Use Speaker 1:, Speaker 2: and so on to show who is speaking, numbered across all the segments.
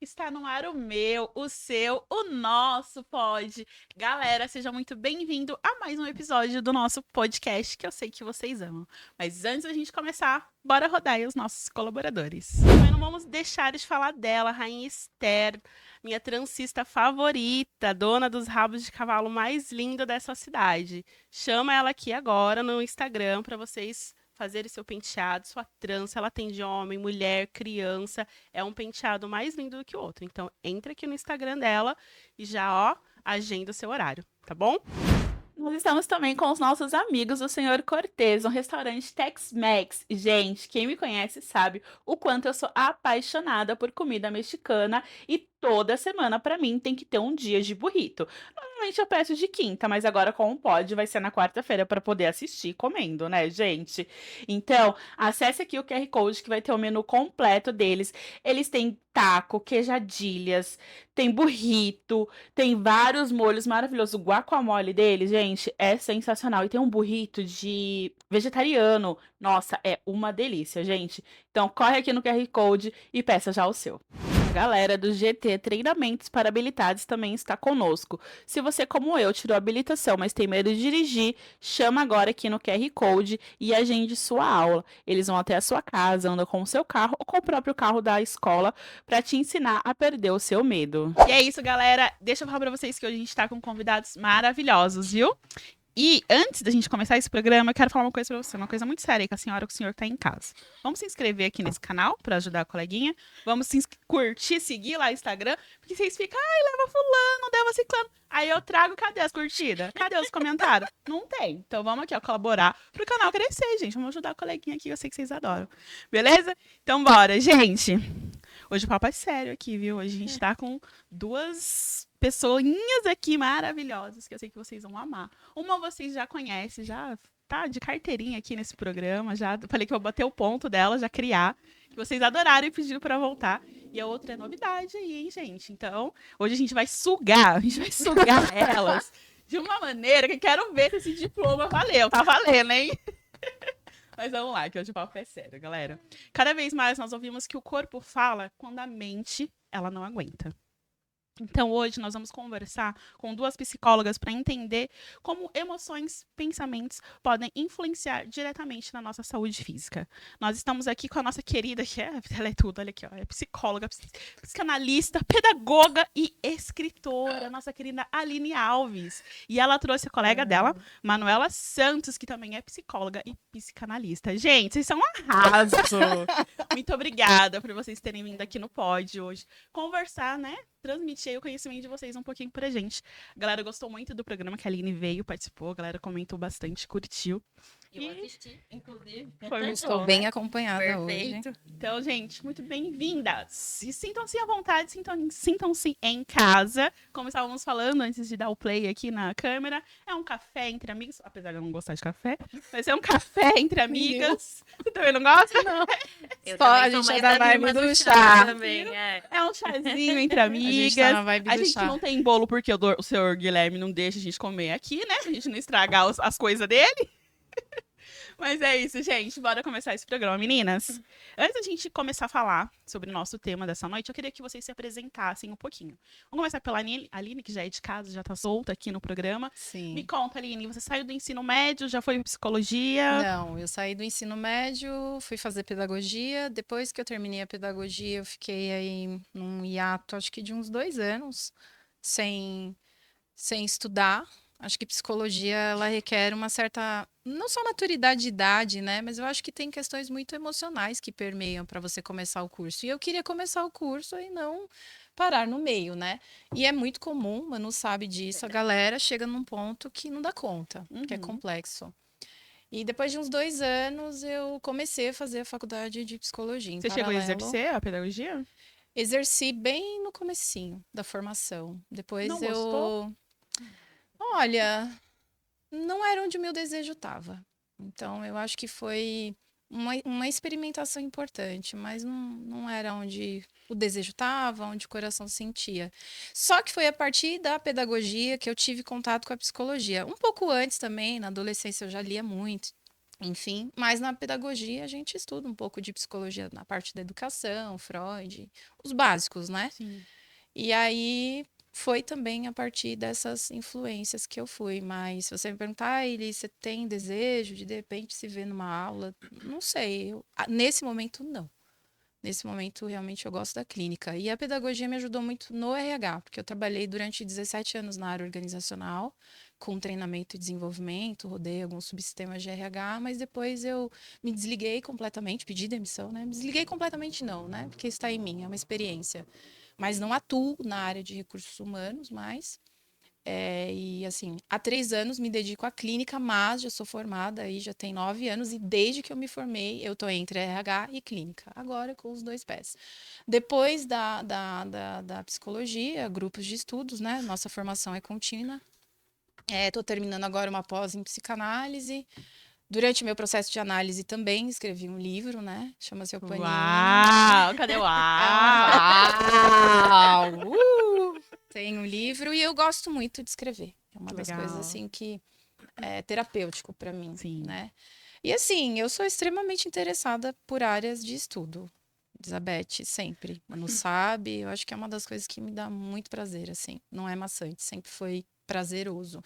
Speaker 1: Está no ar o meu, o seu, o nosso pod. Galera, seja muito bem-vindo a mais um episódio do nosso podcast que eu sei que vocês amam. Mas antes da gente começar, bora rodar aí os nossos colaboradores. Mas não vamos deixar de falar dela, Rainha Esther, minha transista favorita, dona dos rabos de cavalo mais lindo dessa cidade. Chama ela aqui agora no Instagram para vocês fazer seu penteado, sua trança, ela tem de homem, mulher, criança, é um penteado mais lindo do que o outro. Então, entra aqui no Instagram dela e já, ó, agenda o seu horário, tá bom? Nós estamos também com os nossos amigos do Senhor Cortez, um restaurante Tex-Mex. Gente, quem me conhece sabe o quanto eu sou apaixonada por comida mexicana e toda semana para mim tem que ter um dia de burrito. Normalmente eu peço de quinta, mas agora como pode, vai ser na quarta-feira para poder assistir comendo, né, gente? Então, acesse aqui o QR Code que vai ter o menu completo deles. Eles têm taco, queijadilhas, tem burrito, tem vários molhos maravilhosos. O guacamole dele, gente, é sensacional. E tem um burrito de vegetariano. Nossa, é uma delícia, gente. Então, corre aqui no QR Code e peça já o seu. A galera do GT Treinamentos para Habilitados também está conosco. Se você, como eu, tirou a habilitação, mas tem medo de dirigir, chama agora aqui no QR Code e agende sua aula. Eles vão até a sua casa, andam com o seu carro ou com o próprio carro da escola para te ensinar a perder o seu medo. E é isso, galera. Deixa eu falar para vocês que hoje a gente está com convidados maravilhosos, viu? E antes da gente começar esse programa, eu quero falar uma coisa pra você, uma coisa muito séria com a senhora, que o senhor tá em casa. Vamos se inscrever aqui nesse canal pra ajudar a coleguinha. Vamos curtir, seguir lá no Instagram, porque vocês ficam, ai, leva fulano, leva ciclano. Aí eu trago, cadê as curtidas? Cadê os comentários? Não tem. Então vamos aqui, ó, colaborar pro canal crescer, gente. Vamos ajudar a coleguinha aqui, eu sei que vocês adoram. Beleza? Então bora, gente. Hoje o papo é sério aqui, viu? Hoje a gente tá com duas pessoinhas aqui maravilhosas que eu sei que vocês vão amar. Uma vocês já conhecem, já tá de carteirinha aqui nesse programa, já falei que eu vou bater o ponto dela, já criar, que vocês adoraram e pediram para voltar. E a outra é novidade aí, hein, gente? Então, hoje a gente vai sugar elas de uma maneira que quero ver se esse diploma valeu, tá valendo, hein? Mas vamos lá, que hoje o papo é sério, galera. Cada vez mais nós ouvimos que o corpo fala quando a mente, ela não aguenta. Então, hoje nós vamos conversar com duas psicólogas para entender como emoções, pensamentos podem influenciar diretamente na nossa saúde física. Nós estamos aqui com a nossa querida, que é, ela é tudo, olha aqui, ó, é psicóloga, psicanalista, pedagoga e escritora, nossa querida Aline Alves. E ela trouxe a colega dela, Manuela Santos, que também é psicóloga e psicanalista. Gente, vocês são um arraso! Muito obrigada por vocês terem vindo aqui no pod hoje conversar, né? Transmitir aí o conhecimento de vocês um pouquinho pra gente. A galera gostou muito do programa que a Aline veio, participou, a galera comentou bastante, curtiu.
Speaker 2: Eu assisti, inclusive.
Speaker 1: Foi muito
Speaker 3: Estou
Speaker 1: bom,
Speaker 3: bem
Speaker 1: né?
Speaker 3: acompanhada
Speaker 2: Perfeito.
Speaker 3: hoje.
Speaker 1: Então, gente, muito bem-vindas. E sintam-se à vontade, sintam-se em casa. Como estávamos falando antes de dar o play aqui na câmera, é um café entre amigos, apesar de eu não gostar de café, mas é um café entre amigas. Você também não gosta? Não.
Speaker 2: Eu
Speaker 3: Só
Speaker 2: também
Speaker 3: a
Speaker 2: sou
Speaker 3: gente é
Speaker 2: mais
Speaker 3: da
Speaker 2: da
Speaker 3: vibe
Speaker 2: turma
Speaker 3: do
Speaker 2: do
Speaker 3: chá.
Speaker 2: chá também, é.
Speaker 1: É um chazinho entre
Speaker 3: A
Speaker 1: amigas.
Speaker 3: gente tá na vibe
Speaker 1: A
Speaker 3: do
Speaker 1: gente
Speaker 3: chá.
Speaker 1: não tem bolo porque o senhor Guilherme não deixa a gente comer aqui, né? Pra gente não estragar as coisas dele. Mas é isso, gente. Bora começar esse programa, meninas. Antes da gente começar a falar sobre o nosso tema dessa noite, eu queria que vocês se apresentassem um pouquinho. Vamos começar pela Aline, que já é de casa, já tá solta aqui no programa. Me
Speaker 3: Sim.
Speaker 1: conta, Aline, você saiu do ensino médio, já foi pra psicologia?
Speaker 3: Não, eu saí do ensino médio, fui fazer pedagogia. Depois que eu terminei a pedagogia, eu fiquei aí num hiato, acho que de uns 2 anos, sem estudar. Acho que psicologia, ela requer uma certa, não só maturidade de idade, né? Mas eu acho que tem questões muito emocionais que permeiam para você começar o curso. E eu queria começar o curso e não parar no meio, né? E é muito comum, Manu sabe disso, a galera chega num ponto que não dá conta, que é
Speaker 1: Uhum.
Speaker 3: complexo. E depois de uns 2 anos, eu comecei a fazer a faculdade de psicologia em
Speaker 1: Você chegou a
Speaker 3: paralelo.
Speaker 1: exercer a pedagogia?
Speaker 3: Exerci bem no comecinho da formação. Depois
Speaker 1: Não gostou?
Speaker 3: Olha, não era onde o meu desejo estava. Então, eu acho que foi uma experimentação importante, mas não era onde o desejo estava, onde o coração sentia. Só que foi a partir da pedagogia que eu tive contato com a psicologia. Um pouco antes também, na adolescência, eu já lia muito. enfim. Mas na pedagogia a gente estuda um pouco de psicologia na parte da educação, Freud, os básicos, né?
Speaker 1: Sim.
Speaker 3: E aí foi também a partir dessas influências que eu fui. Mas se você me perguntar, Eli, você tem desejo de repente se ver numa aula? Não sei. Nesse momento, não. Nesse momento, realmente, eu gosto da clínica. E a pedagogia me ajudou muito no RH, porque eu trabalhei durante 17 anos na área organizacional, com treinamento e desenvolvimento, rodei alguns subsistemas de RH, mas depois eu me desliguei completamente, pedi demissão, né? Me desliguei completamente não, né? Porque está em mim, é uma experiência. Mas não atuo na área de recursos humanos, mas e assim, há 3 anos me dedico à clínica, mas já sou formada aí, já tem 9 anos, e desde que eu me formei, eu tô entre RH e clínica, agora com os dois pés. Depois da psicologia, grupos de estudos, né? Nossa formação é contínua. Tô terminando agora uma pós em psicanálise. Durante meu processo de análise também escrevi um livro, né? Chama-se O Paninho.
Speaker 1: Uau! Cadê o
Speaker 3: Uau! Tem um livro e eu gosto muito de escrever. É uma das
Speaker 1: Legal.
Speaker 3: coisas assim que é terapêutico para mim,
Speaker 1: Sim.
Speaker 3: né? E assim, eu sou extremamente interessada por áreas de estudo. Elizabeth, sempre. Manu sabe, eu acho que é uma das coisas que me dá muito prazer, assim. Não é maçante, sempre foi prazeroso.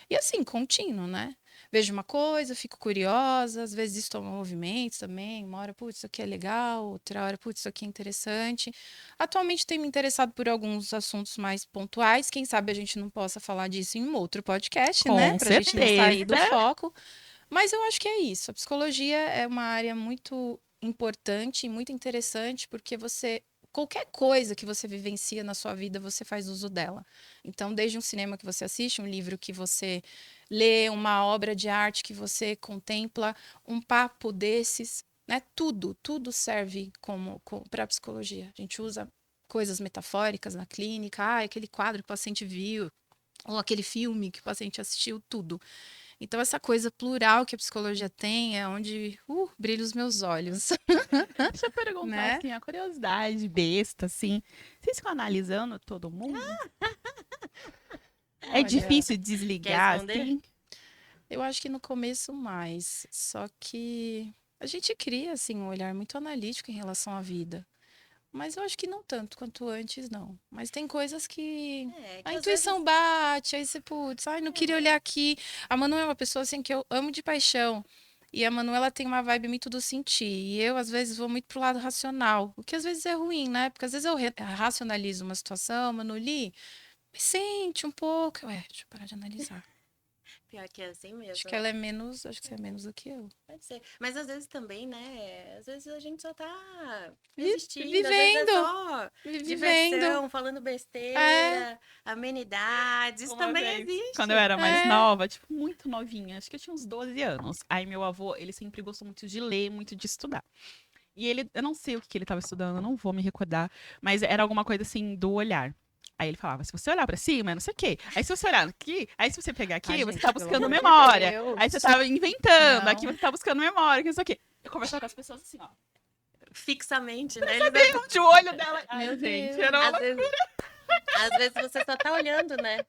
Speaker 3: E assim, contínuo, né? Vejo uma coisa, fico curiosa, às vezes isso toma movimentos também. Uma hora, putz, isso aqui é legal, outra hora, putz, isso aqui é interessante. Atualmente tenho me interessado por alguns assuntos mais pontuais. Quem sabe a gente não possa falar disso em um outro podcast, né?
Speaker 1: Com
Speaker 3: Pra gente não sair do
Speaker 1: certeza.
Speaker 3: foco. Mas eu acho que é isso. A psicologia é uma área muito importante e muito interessante porque qualquer coisa que você vivencia na sua vida, você faz uso dela. Então, desde um cinema que você assiste, um livro que você lê, uma obra de arte que você contempla, um papo desses, né? Tudo serve para a psicologia. A gente usa coisas metafóricas na clínica, aquele quadro que o paciente viu, ou aquele filme que o paciente assistiu, tudo. Então, essa coisa plural que a psicologia tem é onde brilha os meus olhos,
Speaker 1: Deixa eu perguntar,
Speaker 3: né?
Speaker 1: assim, a curiosidade besta, assim. Vocês ficam analisando todo mundo? É
Speaker 3: Olha,
Speaker 1: difícil
Speaker 2: Quer
Speaker 1: desligar,
Speaker 2: responder?
Speaker 1: assim?
Speaker 3: eu acho que no começo mais, só que a gente cria, assim, um olhar muito analítico em relação à vida. Mas eu acho que não tanto quanto antes, não. Mas tem coisas que a
Speaker 2: Que às
Speaker 3: intuição
Speaker 2: vezes.
Speaker 3: bate, aí você, putz, ai, não queria olhar aqui. A Manu é uma pessoa, assim, que eu amo de paixão. E a Manu, ela tem uma vibe muito do sentir. E eu, às vezes, vou muito pro lado racional. O que às vezes é ruim, né? Porque às vezes eu racionalizo uma situação, Manu, me sente um pouco. Deixa eu parar de analisar.
Speaker 2: Pior que é assim
Speaker 3: Acho
Speaker 2: mesmo.
Speaker 3: que ela é menos, acho que você é menos do que eu.
Speaker 2: Pode ser. Mas às vezes também, né? Às vezes a gente só tá
Speaker 3: Vi-
Speaker 2: existindo, às vezes é
Speaker 3: Vivendo,
Speaker 2: só
Speaker 3: vivendo.
Speaker 2: diversão, falando
Speaker 3: É,
Speaker 2: besteira, amenidades. Isso
Speaker 1: Uma
Speaker 2: também
Speaker 1: vez, quando eu
Speaker 2: existe.
Speaker 1: era mais
Speaker 3: é.
Speaker 1: nova, tipo, muito novinha, acho que eu tinha uns 12 anos. Aí meu avô, ele sempre gostou muito de ler, muito de estudar. E ele, eu não sei o que ele estava estudando, eu não vou me recordar, mas era alguma coisa assim do olhar. Aí ele falava, se você olhar pra cima, não sei o quê. Aí se você olhar aqui, aí se você pegar aqui,
Speaker 3: Ai,
Speaker 1: você
Speaker 3: gente,
Speaker 1: tá
Speaker 3: pelo
Speaker 1: buscando
Speaker 3: amor de
Speaker 1: memória.
Speaker 3: Deus.
Speaker 1: Aí você tava inventando, aqui
Speaker 3: Não.
Speaker 1: você tá buscando memória, que não sei o quê. Eu conversava com as pessoas assim, ó.
Speaker 2: Fixamente, né? Eles,
Speaker 1: Onde o olho dela. Ai,
Speaker 3: Meu
Speaker 1: gente,
Speaker 3: Deus.
Speaker 1: era
Speaker 2: às
Speaker 1: uma...
Speaker 2: vezes, às vezes você só tá olhando, né?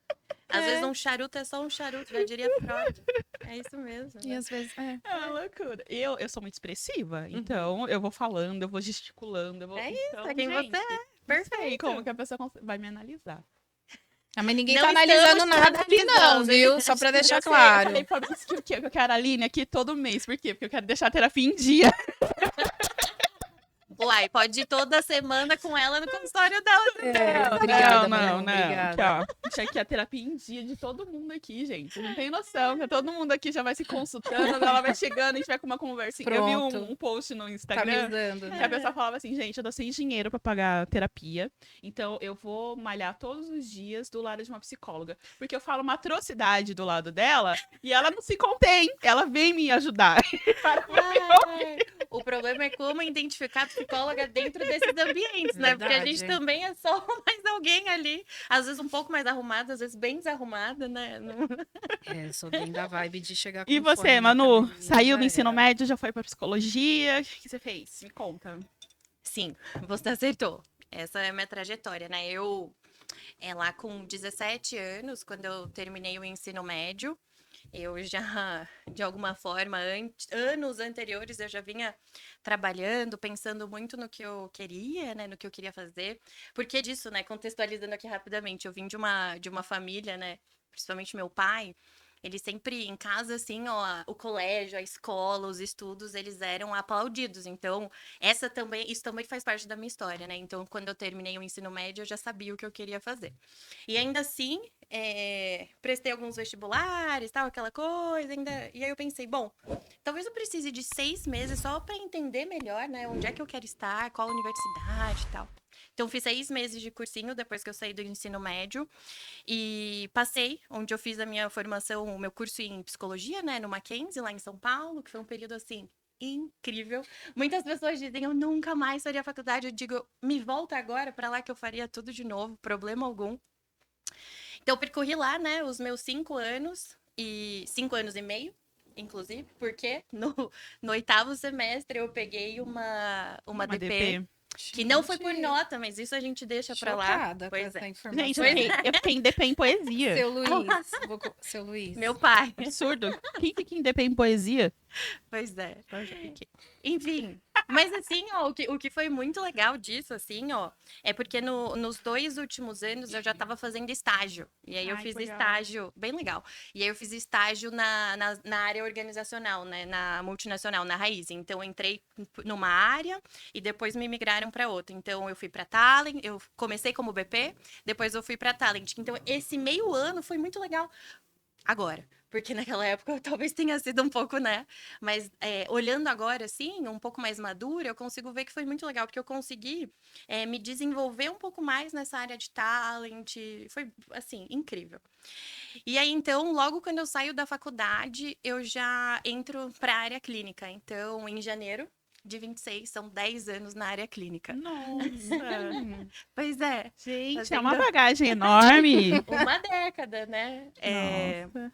Speaker 2: Às vezes
Speaker 3: É.
Speaker 2: um charuto é só um charuto, já diria Freud. É isso mesmo,
Speaker 3: E
Speaker 2: né?
Speaker 3: às vezes,
Speaker 1: É uma loucura. Eu sou muito expressiva,
Speaker 2: Uhum.
Speaker 1: então eu vou falando, eu vou gesticulando, eu vou.
Speaker 2: É isso,
Speaker 1: Então,
Speaker 2: é quem
Speaker 1: gente,
Speaker 2: você é.
Speaker 1: não sei como
Speaker 2: Perfeito.
Speaker 1: que a pessoa vai me analisar.
Speaker 3: mas ninguém
Speaker 2: Não
Speaker 3: tá analisando
Speaker 2: estamos te
Speaker 3: nada aqui não,
Speaker 2: analisando, hein?
Speaker 3: viu? Só pra deixar
Speaker 1: Eu sei, eu falei
Speaker 3: claro.
Speaker 1: pra Fabrício que o quê? Que eu quero a Aline aqui todo mês. Por quê? Porque eu quero deixar a terapia em dia.
Speaker 2: Uai, pode ir toda semana com ela no consultório dela.
Speaker 3: Obrigada,
Speaker 1: não,
Speaker 3: Manu,
Speaker 1: não. Aqui,
Speaker 3: obrigada.
Speaker 1: ó. Deixa aqui a terapia em dia de todo mundo aqui, gente. Não tem noção, que todo mundo aqui já vai se consultando, ela vai chegando, a gente vai com uma conversinha. Eu vi
Speaker 3: Pronto.
Speaker 1: um post no
Speaker 3: Tá me
Speaker 1: Instagram
Speaker 3: usando,
Speaker 1: que a
Speaker 3: né?
Speaker 1: pessoa falava assim, gente, eu tô sem dinheiro pra pagar terapia, então eu vou malhar todos os dias do lado de uma psicóloga. Porque eu falo uma atrocidade do lado dela e ela não se contém, ela vem me ajudar.
Speaker 2: Ai, o problema é como identificar a psicóloga dentro desses ambientes, né? Porque a gente
Speaker 3: Verdade.
Speaker 2: também é só mais alguém ali. Às vezes um pouco mais arrumada, às vezes bem desarrumada, né?
Speaker 3: Eu sou bem da vibe de chegar com
Speaker 1: E você,
Speaker 3: fone na
Speaker 1: Manu?
Speaker 3: academia,
Speaker 1: Saiu
Speaker 3: já
Speaker 1: do ensino
Speaker 3: era.
Speaker 1: médio, já foi pra psicologia? O que você fez? Me conta.
Speaker 2: Sim, você acertou. Essa é a minha trajetória, né? Eu, lá com 17 anos, quando eu terminei o ensino médio, Eu já, de alguma forma, anos anteriores, eu já vinha trabalhando, pensando muito no que eu queria, né, no que eu queria fazer. Por que disso, né, contextualizando aqui rapidamente, eu vim de uma família, né, principalmente meu pai, ele sempre em casa, assim, ó, o colégio, a escola, os estudos, eles eram aplaudidos. Então, isso também faz parte da minha história, né? Então, quando eu terminei o ensino médio, eu já sabia o que eu queria fazer. E ainda assim, prestei alguns vestibulares, tal, aquela coisa, ainda. E aí eu pensei, bom, talvez eu precise de 6 meses só para entender melhor, né, onde é que eu quero estar, qual universidade e tal. Então, fiz 6 meses de cursinho depois que eu saí do ensino médio. E passei, onde eu fiz a minha formação, o meu curso em psicologia, né, no Mackenzie, lá em São Paulo, que foi um período assim incrível. Muitas pessoas dizem, eu nunca mais faria faculdade. Eu digo, me volta agora para lá que eu faria tudo de novo, problema algum. Então, eu percorri lá, né, os meus 5 anos e 5 anos e meio, inclusive, porque no oitavo semestre eu peguei uma
Speaker 1: Uma
Speaker 2: DP.
Speaker 1: DP.
Speaker 2: Que não foi por
Speaker 3: Gente,
Speaker 2: nota, mas isso a gente deixa pra lá.
Speaker 3: chocada com
Speaker 2: Pois
Speaker 3: essa
Speaker 2: é.
Speaker 1: Gente,
Speaker 3: informação.
Speaker 1: eu fiquei em DP em poesia.
Speaker 3: Seu Luiz, seu Luiz.
Speaker 2: Meu pai.
Speaker 1: Absurdo. Quem fica em DP em poesia?
Speaker 2: Pois é.
Speaker 1: Eu já fiquei.
Speaker 2: Enfim. Mas assim, ó, o que foi muito legal disso, assim, ó, é porque nos 2 últimos anos eu já estava fazendo estágio. E aí eu
Speaker 1: Ai,
Speaker 2: fiz
Speaker 1: que legal.
Speaker 2: estágio, bem legal. E aí eu fiz estágio na área organizacional, né? Na multinacional, na Raiz. Então eu entrei numa área e depois me migraram para outra. Então eu fui para Talent, eu comecei como BP, depois eu fui para Talent. Então esse meio ano foi muito legal. Agora, porque naquela época talvez tenha sido um pouco, né? Mas olhando agora, assim, um pouco mais madura, eu consigo ver que foi muito legal, porque eu consegui me desenvolver um pouco mais nessa área de talent. Foi, assim, incrível. E aí, então, logo quando eu saio da faculdade, eu já entro para a área clínica. Então, em janeiro de 26, são 10 anos na área clínica.
Speaker 1: Nossa.
Speaker 2: Pois é,
Speaker 1: Gente, é uma
Speaker 2: fazendo
Speaker 1: bagagem enorme.
Speaker 2: uma década, né?
Speaker 1: Nossa.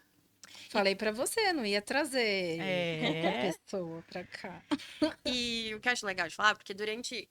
Speaker 3: Falei pra você, não ia trazer outra
Speaker 1: É.
Speaker 3: pessoa pra cá.
Speaker 2: E o que eu acho legal de falar, porque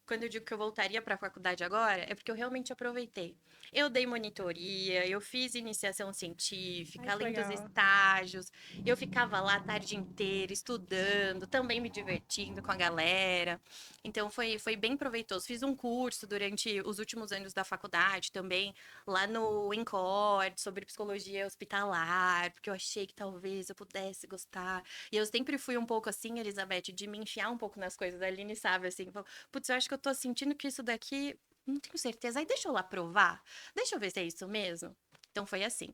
Speaker 2: quando eu digo que eu voltaria para a faculdade agora, é porque eu realmente aproveitei. Eu dei monitoria, eu fiz iniciação científica,
Speaker 1: Ai, que
Speaker 2: além dos
Speaker 1: legal.
Speaker 2: estágios, eu ficava lá a tarde inteira estudando, também me divertindo com a galera. Então foi bem proveitoso. Fiz um curso durante os últimos anos da faculdade também, lá no INCORD, sobre psicologia hospitalar, porque eu achei que talvez eu pudesse gostar. E eu sempre fui um pouco assim, Elizabeth, de me enfiar um pouco nas coisas. A Aline sabe, assim, putz, eu acho que eu tô sentindo que isso daqui, não tenho certeza. Aí deixa eu lá provar, deixa eu ver se é isso mesmo. Então foi assim.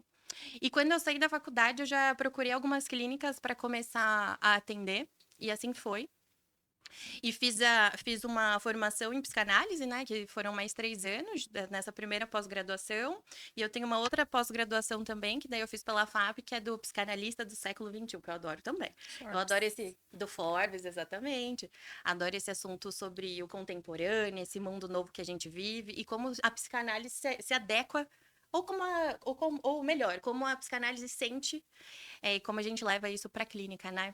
Speaker 2: E quando eu saí da faculdade, eu já procurei algumas clínicas para começar a atender, e assim foi. E fiz uma formação em psicanálise, né? Que foram mais 3 anos nessa primeira pós-graduação. E eu tenho uma outra pós-graduação também, que daí eu fiz pela FAP, que é do psicanalista do século XXI, que eu adoro também. Eu adoro esse do Forbes, exatamente. Adoro esse assunto sobre o contemporâneo, esse mundo novo que a gente vive e como a psicanálise se adequa. Ou melhor, como a psicanálise sente e como a gente leva isso para a clínica, né?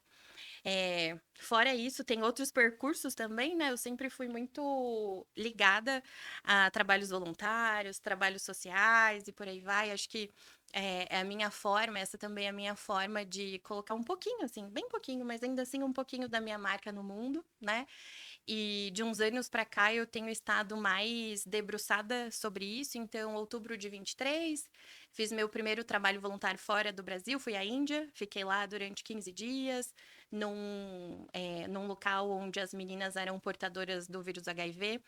Speaker 2: Fora isso, tem outros percursos também, né? Eu sempre fui muito ligada a trabalhos voluntários, trabalhos sociais e por aí vai. Acho que é a minha forma, essa também é a minha forma de colocar um pouquinho, assim, bem pouquinho, mas ainda assim um pouquinho da minha marca no mundo, né? E de uns anos para cá eu tenho estado mais debruçada sobre isso. Então, outubro de 23, fiz meu primeiro trabalho voluntário fora do Brasil, fui à Índia, fiquei lá durante 15 dias num local onde as meninas eram portadoras do vírus HIV.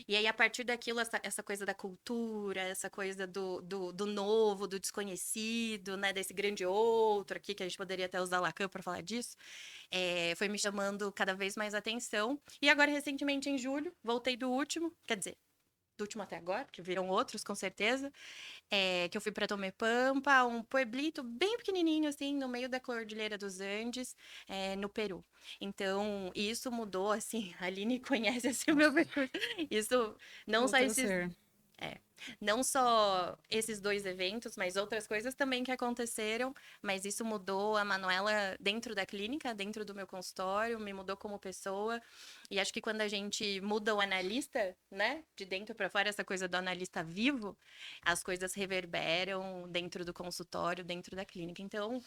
Speaker 2: E aí, a partir daquilo, essa coisa da cultura, essa coisa do novo, do desconhecido, né? Desse grande outro aqui, que a gente poderia até usar Lacan para falar disso, foi me chamando cada vez mais atenção. E agora, recentemente, em julho, voltei do último, quer dizer, do último até agora, porque viram outros, com certeza, que eu fui para Tomepampa, um pueblito bem pequenininho, assim, no meio da Cordilheira dos Andes, no Peru. Então, isso mudou, assim, a Aline conhece, assim, o meu percurso. Isso, não só
Speaker 3: Outro
Speaker 2: esses...
Speaker 3: ser.
Speaker 2: É, não só esses 2 eventos, mas outras coisas também que aconteceram, mas isso mudou a Manuela dentro da clínica, dentro do meu consultório, me mudou como pessoa. E acho que quando a gente muda o analista, né, de dentro para fora, essa coisa do analista vivo, as coisas reverberam dentro do consultório, dentro da clínica. Então,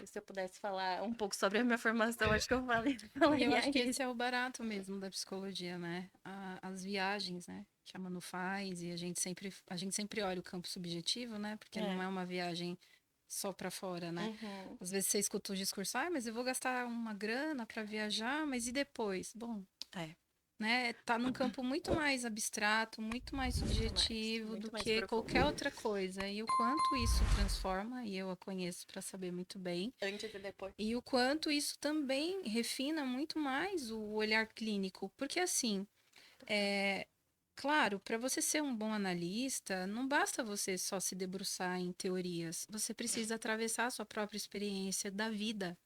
Speaker 2: Se eu pudesse falar um pouco sobre a minha formação, acho que eu
Speaker 3: E
Speaker 2: falaria
Speaker 3: eu acho que
Speaker 2: isso.
Speaker 3: esse é o barato mesmo da psicologia, né? As viagens, né? Que a Manu faz e a gente sempre olha o campo subjetivo, né? Porque não
Speaker 2: É.
Speaker 3: é uma viagem só para fora, né?
Speaker 2: Uhum.
Speaker 3: Às vezes você escuta o discurso, mas eu vou gastar uma grana para viajar, mas e depois? Bom,
Speaker 2: É,
Speaker 3: né? Tá num campo muito mais abstrato, muito mais subjetivo do
Speaker 2: muito mais
Speaker 3: que
Speaker 2: profundo.
Speaker 3: qualquer outra coisa. E o quanto isso transforma, e eu a conheço para saber muito bem.
Speaker 2: Antes e depois.
Speaker 3: E o quanto isso também refina muito mais o olhar clínico. Porque, assim, é, claro, para você ser um bom analista, não basta você só se debruçar em teorias. Você precisa atravessar a sua própria experiência da vida,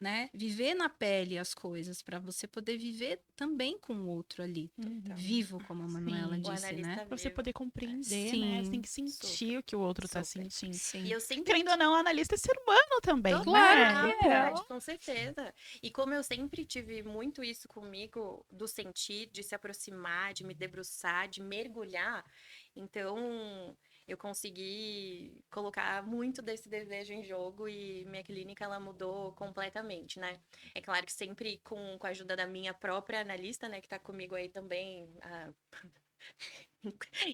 Speaker 3: né? Viver na pele as coisas, para você poder viver também com o outro ali.
Speaker 1: Uhum.
Speaker 3: Vivo, como a Manuela
Speaker 1: Sim.
Speaker 2: O
Speaker 3: disse, né?
Speaker 2: analista
Speaker 1: Pra você
Speaker 2: vivo.
Speaker 1: poder compreender, né? Você tem
Speaker 3: Sim,
Speaker 1: que sentir
Speaker 2: Super,
Speaker 1: o que o outro tá
Speaker 2: super.
Speaker 1: sentindo.
Speaker 2: E
Speaker 3: sim.
Speaker 2: eu sempre
Speaker 1: Querendo ou não, o analista é ser humano também,
Speaker 3: Claro
Speaker 1: né?
Speaker 3: que
Speaker 2: Total,
Speaker 3: é.
Speaker 1: Então,
Speaker 2: com certeza. E como eu sempre tive muito isso comigo, do sentir, de se aproximar, de me debruçar, de mergulhar, então eu consegui colocar muito desse desejo em jogo e minha clínica ela mudou completamente, né? É claro que sempre com a ajuda da minha própria analista, né, que tá comigo aí também há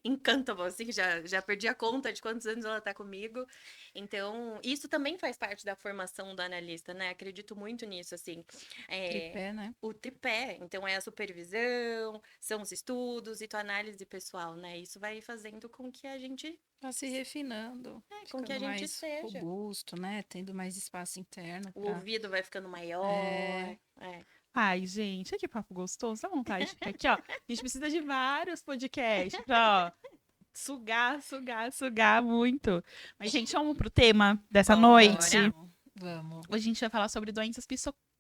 Speaker 2: Encantable, assim, já perdi a conta de quantos anos ela tá comigo. Então, isso também faz parte da formação do analista, né? Acredito muito nisso, assim. É,
Speaker 3: Tripé, né?
Speaker 2: o tripé, então é a supervisão, são os estudos e tua análise pessoal, né? Isso vai fazendo
Speaker 3: Tá se refinando,
Speaker 2: com que a
Speaker 3: ficando
Speaker 2: gente
Speaker 3: mais
Speaker 2: seja.
Speaker 3: robusto, né? Tendo mais espaço interno
Speaker 2: O
Speaker 3: para.
Speaker 2: ouvido vai ficando maior.
Speaker 3: É,
Speaker 1: ai, gente, que papo gostoso. Dá vontade de ficar aqui, ó. A gente precisa de vários podcasts pra, ó, sugar, sugar, sugar muito. Mas, gente, vamos pro tema dessa noite.
Speaker 2: Bora.
Speaker 3: vamos.
Speaker 1: Hoje a gente vai falar sobre doenças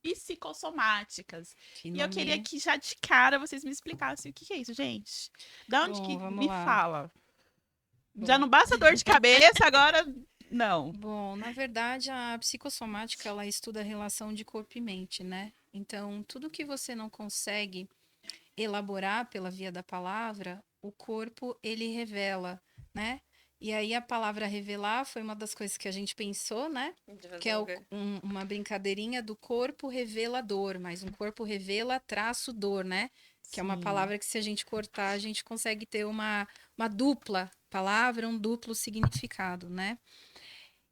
Speaker 1: psicossomáticas.
Speaker 3: Que
Speaker 1: E eu queria
Speaker 3: nome.
Speaker 1: que já de cara vocês me explicassem o que que é isso, gente. Da onde
Speaker 3: Bom,
Speaker 1: que
Speaker 3: vamos
Speaker 1: me
Speaker 3: lá.
Speaker 1: fala? Já
Speaker 3: Bom,
Speaker 1: não basta dor de cabeça, agora não.
Speaker 3: bom, na verdade, a psicossomática ela estuda a relação de corpo e mente, né? Então, tudo que você não consegue elaborar pela via da palavra, o corpo ele revela, né? E aí a palavra revelar foi uma das coisas que a gente pensou, né?
Speaker 2: De
Speaker 3: Que
Speaker 2: fazer
Speaker 3: é
Speaker 2: um
Speaker 3: uma brincadeirinha do corpo revelador, mas um corpo revela traço dor, né? Que é uma
Speaker 1: Sim.
Speaker 3: palavra que se a gente cortar, a gente consegue ter uma dupla palavra, um duplo significado, né?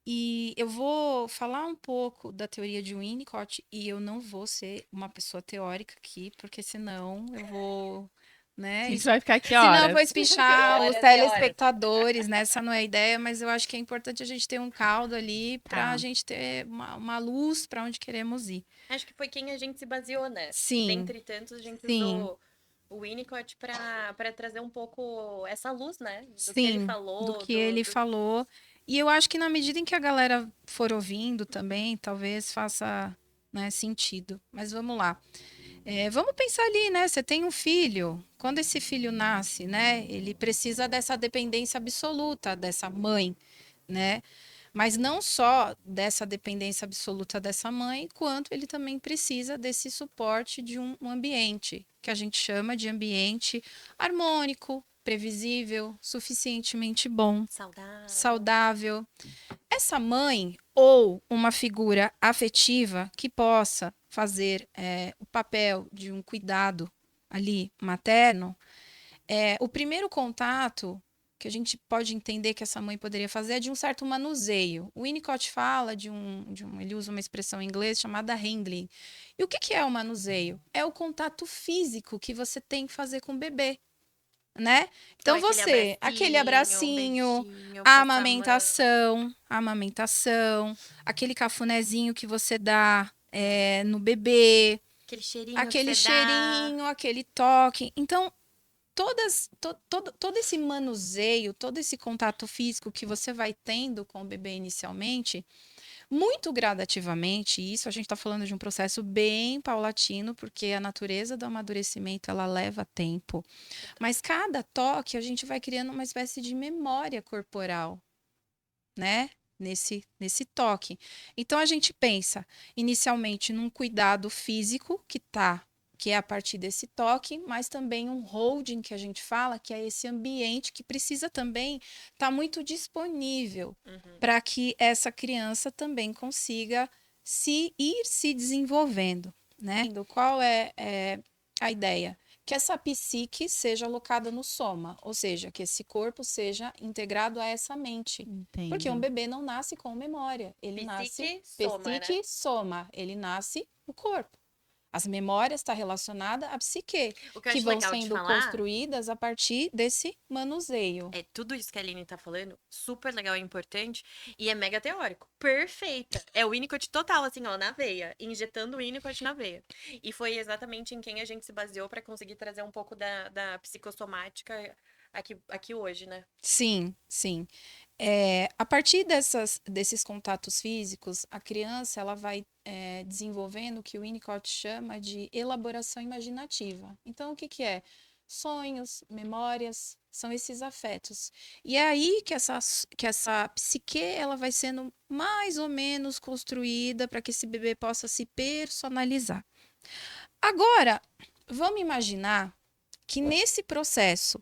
Speaker 3: E eu vou falar um pouco da teoria de Winnicott e eu não vou ser uma pessoa teórica aqui, porque senão eu vou,
Speaker 1: A
Speaker 3: né?
Speaker 1: gente vai ficar aqui
Speaker 3: Senão eu
Speaker 1: horas.
Speaker 3: vou espichar os
Speaker 2: Horas e horas.
Speaker 3: telespectadores, né? Essa não é a ideia, mas eu acho que é importante a gente ter um caldo ali para a
Speaker 1: Tá.
Speaker 3: gente ter uma luz para onde queremos ir.
Speaker 2: Acho que foi quem a gente se baseou, né?
Speaker 3: Sim,
Speaker 2: Dentre tantos, a gente
Speaker 3: sim,
Speaker 2: usou o Winnicott para trazer um pouco essa luz, né? Do que ele
Speaker 3: sim, do
Speaker 2: falou,
Speaker 3: que ele
Speaker 2: do...
Speaker 3: falou. E eu acho que na medida em que a galera for ouvindo também, talvez faça, né, sentido. Mas vamos lá. Vamos pensar ali, né? Você tem um filho. Quando esse filho nasce, né? Ele precisa dessa dependência absoluta dessa mãe, né? Mas não só dessa dependência absoluta dessa mãe, quanto ele também precisa desse suporte de um ambiente, que a gente chama de ambiente harmônico, previsível, suficientemente bom,
Speaker 2: saudável.
Speaker 3: saudável. Essa mãe ou uma figura afetiva que possa fazer o papel de um cuidado ali materno, o primeiro contato que a gente pode entender que essa mãe poderia fazer é de um certo manuseio. O Winnicott fala ele usa uma expressão em inglês chamada handling. E o que é o manuseio? É o contato físico que você tem que fazer com o bebê, né? Então aquele
Speaker 2: Um
Speaker 3: abracinho,
Speaker 2: beijinho,
Speaker 3: a
Speaker 2: passar a mão.
Speaker 3: amamentação, aquele cafunézinho que você dá no bebê,
Speaker 2: Aquele cheirinho que
Speaker 3: aquele
Speaker 2: você dá.
Speaker 3: cheirinho, aquele toque. Então, todo esse manuseio, todo esse contato físico que você vai tendo com o bebê inicialmente, muito gradativamente, isso a gente está falando de um processo bem paulatino, porque a natureza do amadurecimento ela leva tempo. Mas cada toque a gente vai criando uma espécie de memória corporal, né? Nesse toque. Então a gente pensa inicialmente num cuidado físico que está que é a partir desse toque, mas também um holding, que a gente fala, que é esse ambiente que precisa também estar muito disponível
Speaker 2: Uhum.
Speaker 3: para que essa criança também consiga se desenvolvendo, né? Qual é a ideia? Que essa psique seja alocada no soma, ou seja, que esse corpo seja integrado a essa mente. Porque um
Speaker 1: Entendo.
Speaker 3: bebê não nasce com memória, ele nasce
Speaker 2: Psique, soma, né?
Speaker 3: psique, soma, ele nasce o corpo. As memórias estão relacionadas à psique,
Speaker 2: O que eu
Speaker 3: que
Speaker 2: acho
Speaker 3: vão
Speaker 2: legal de
Speaker 3: sendo
Speaker 2: falar
Speaker 3: construídas a partir desse manuseio.
Speaker 2: é tudo isso que a Aline tá falando, super legal e importante, e é mega teórico. Perfeita. É o Winnicott total, assim, ó, na veia, injetando o Winnicott na veia. E foi exatamente em quem a gente se baseou pra conseguir trazer um pouco da psicossomática aqui hoje, né?
Speaker 3: Sim, sim. A partir desses contatos físicos, a criança ela vai desenvolvendo o que o Winnicott chama de elaboração imaginativa. Então, o que que é? Sonhos, memórias, são esses afetos. E é aí que essa psique ela vai sendo mais ou menos construída para que esse bebê possa se personalizar. Agora, vamos imaginar que nesse processo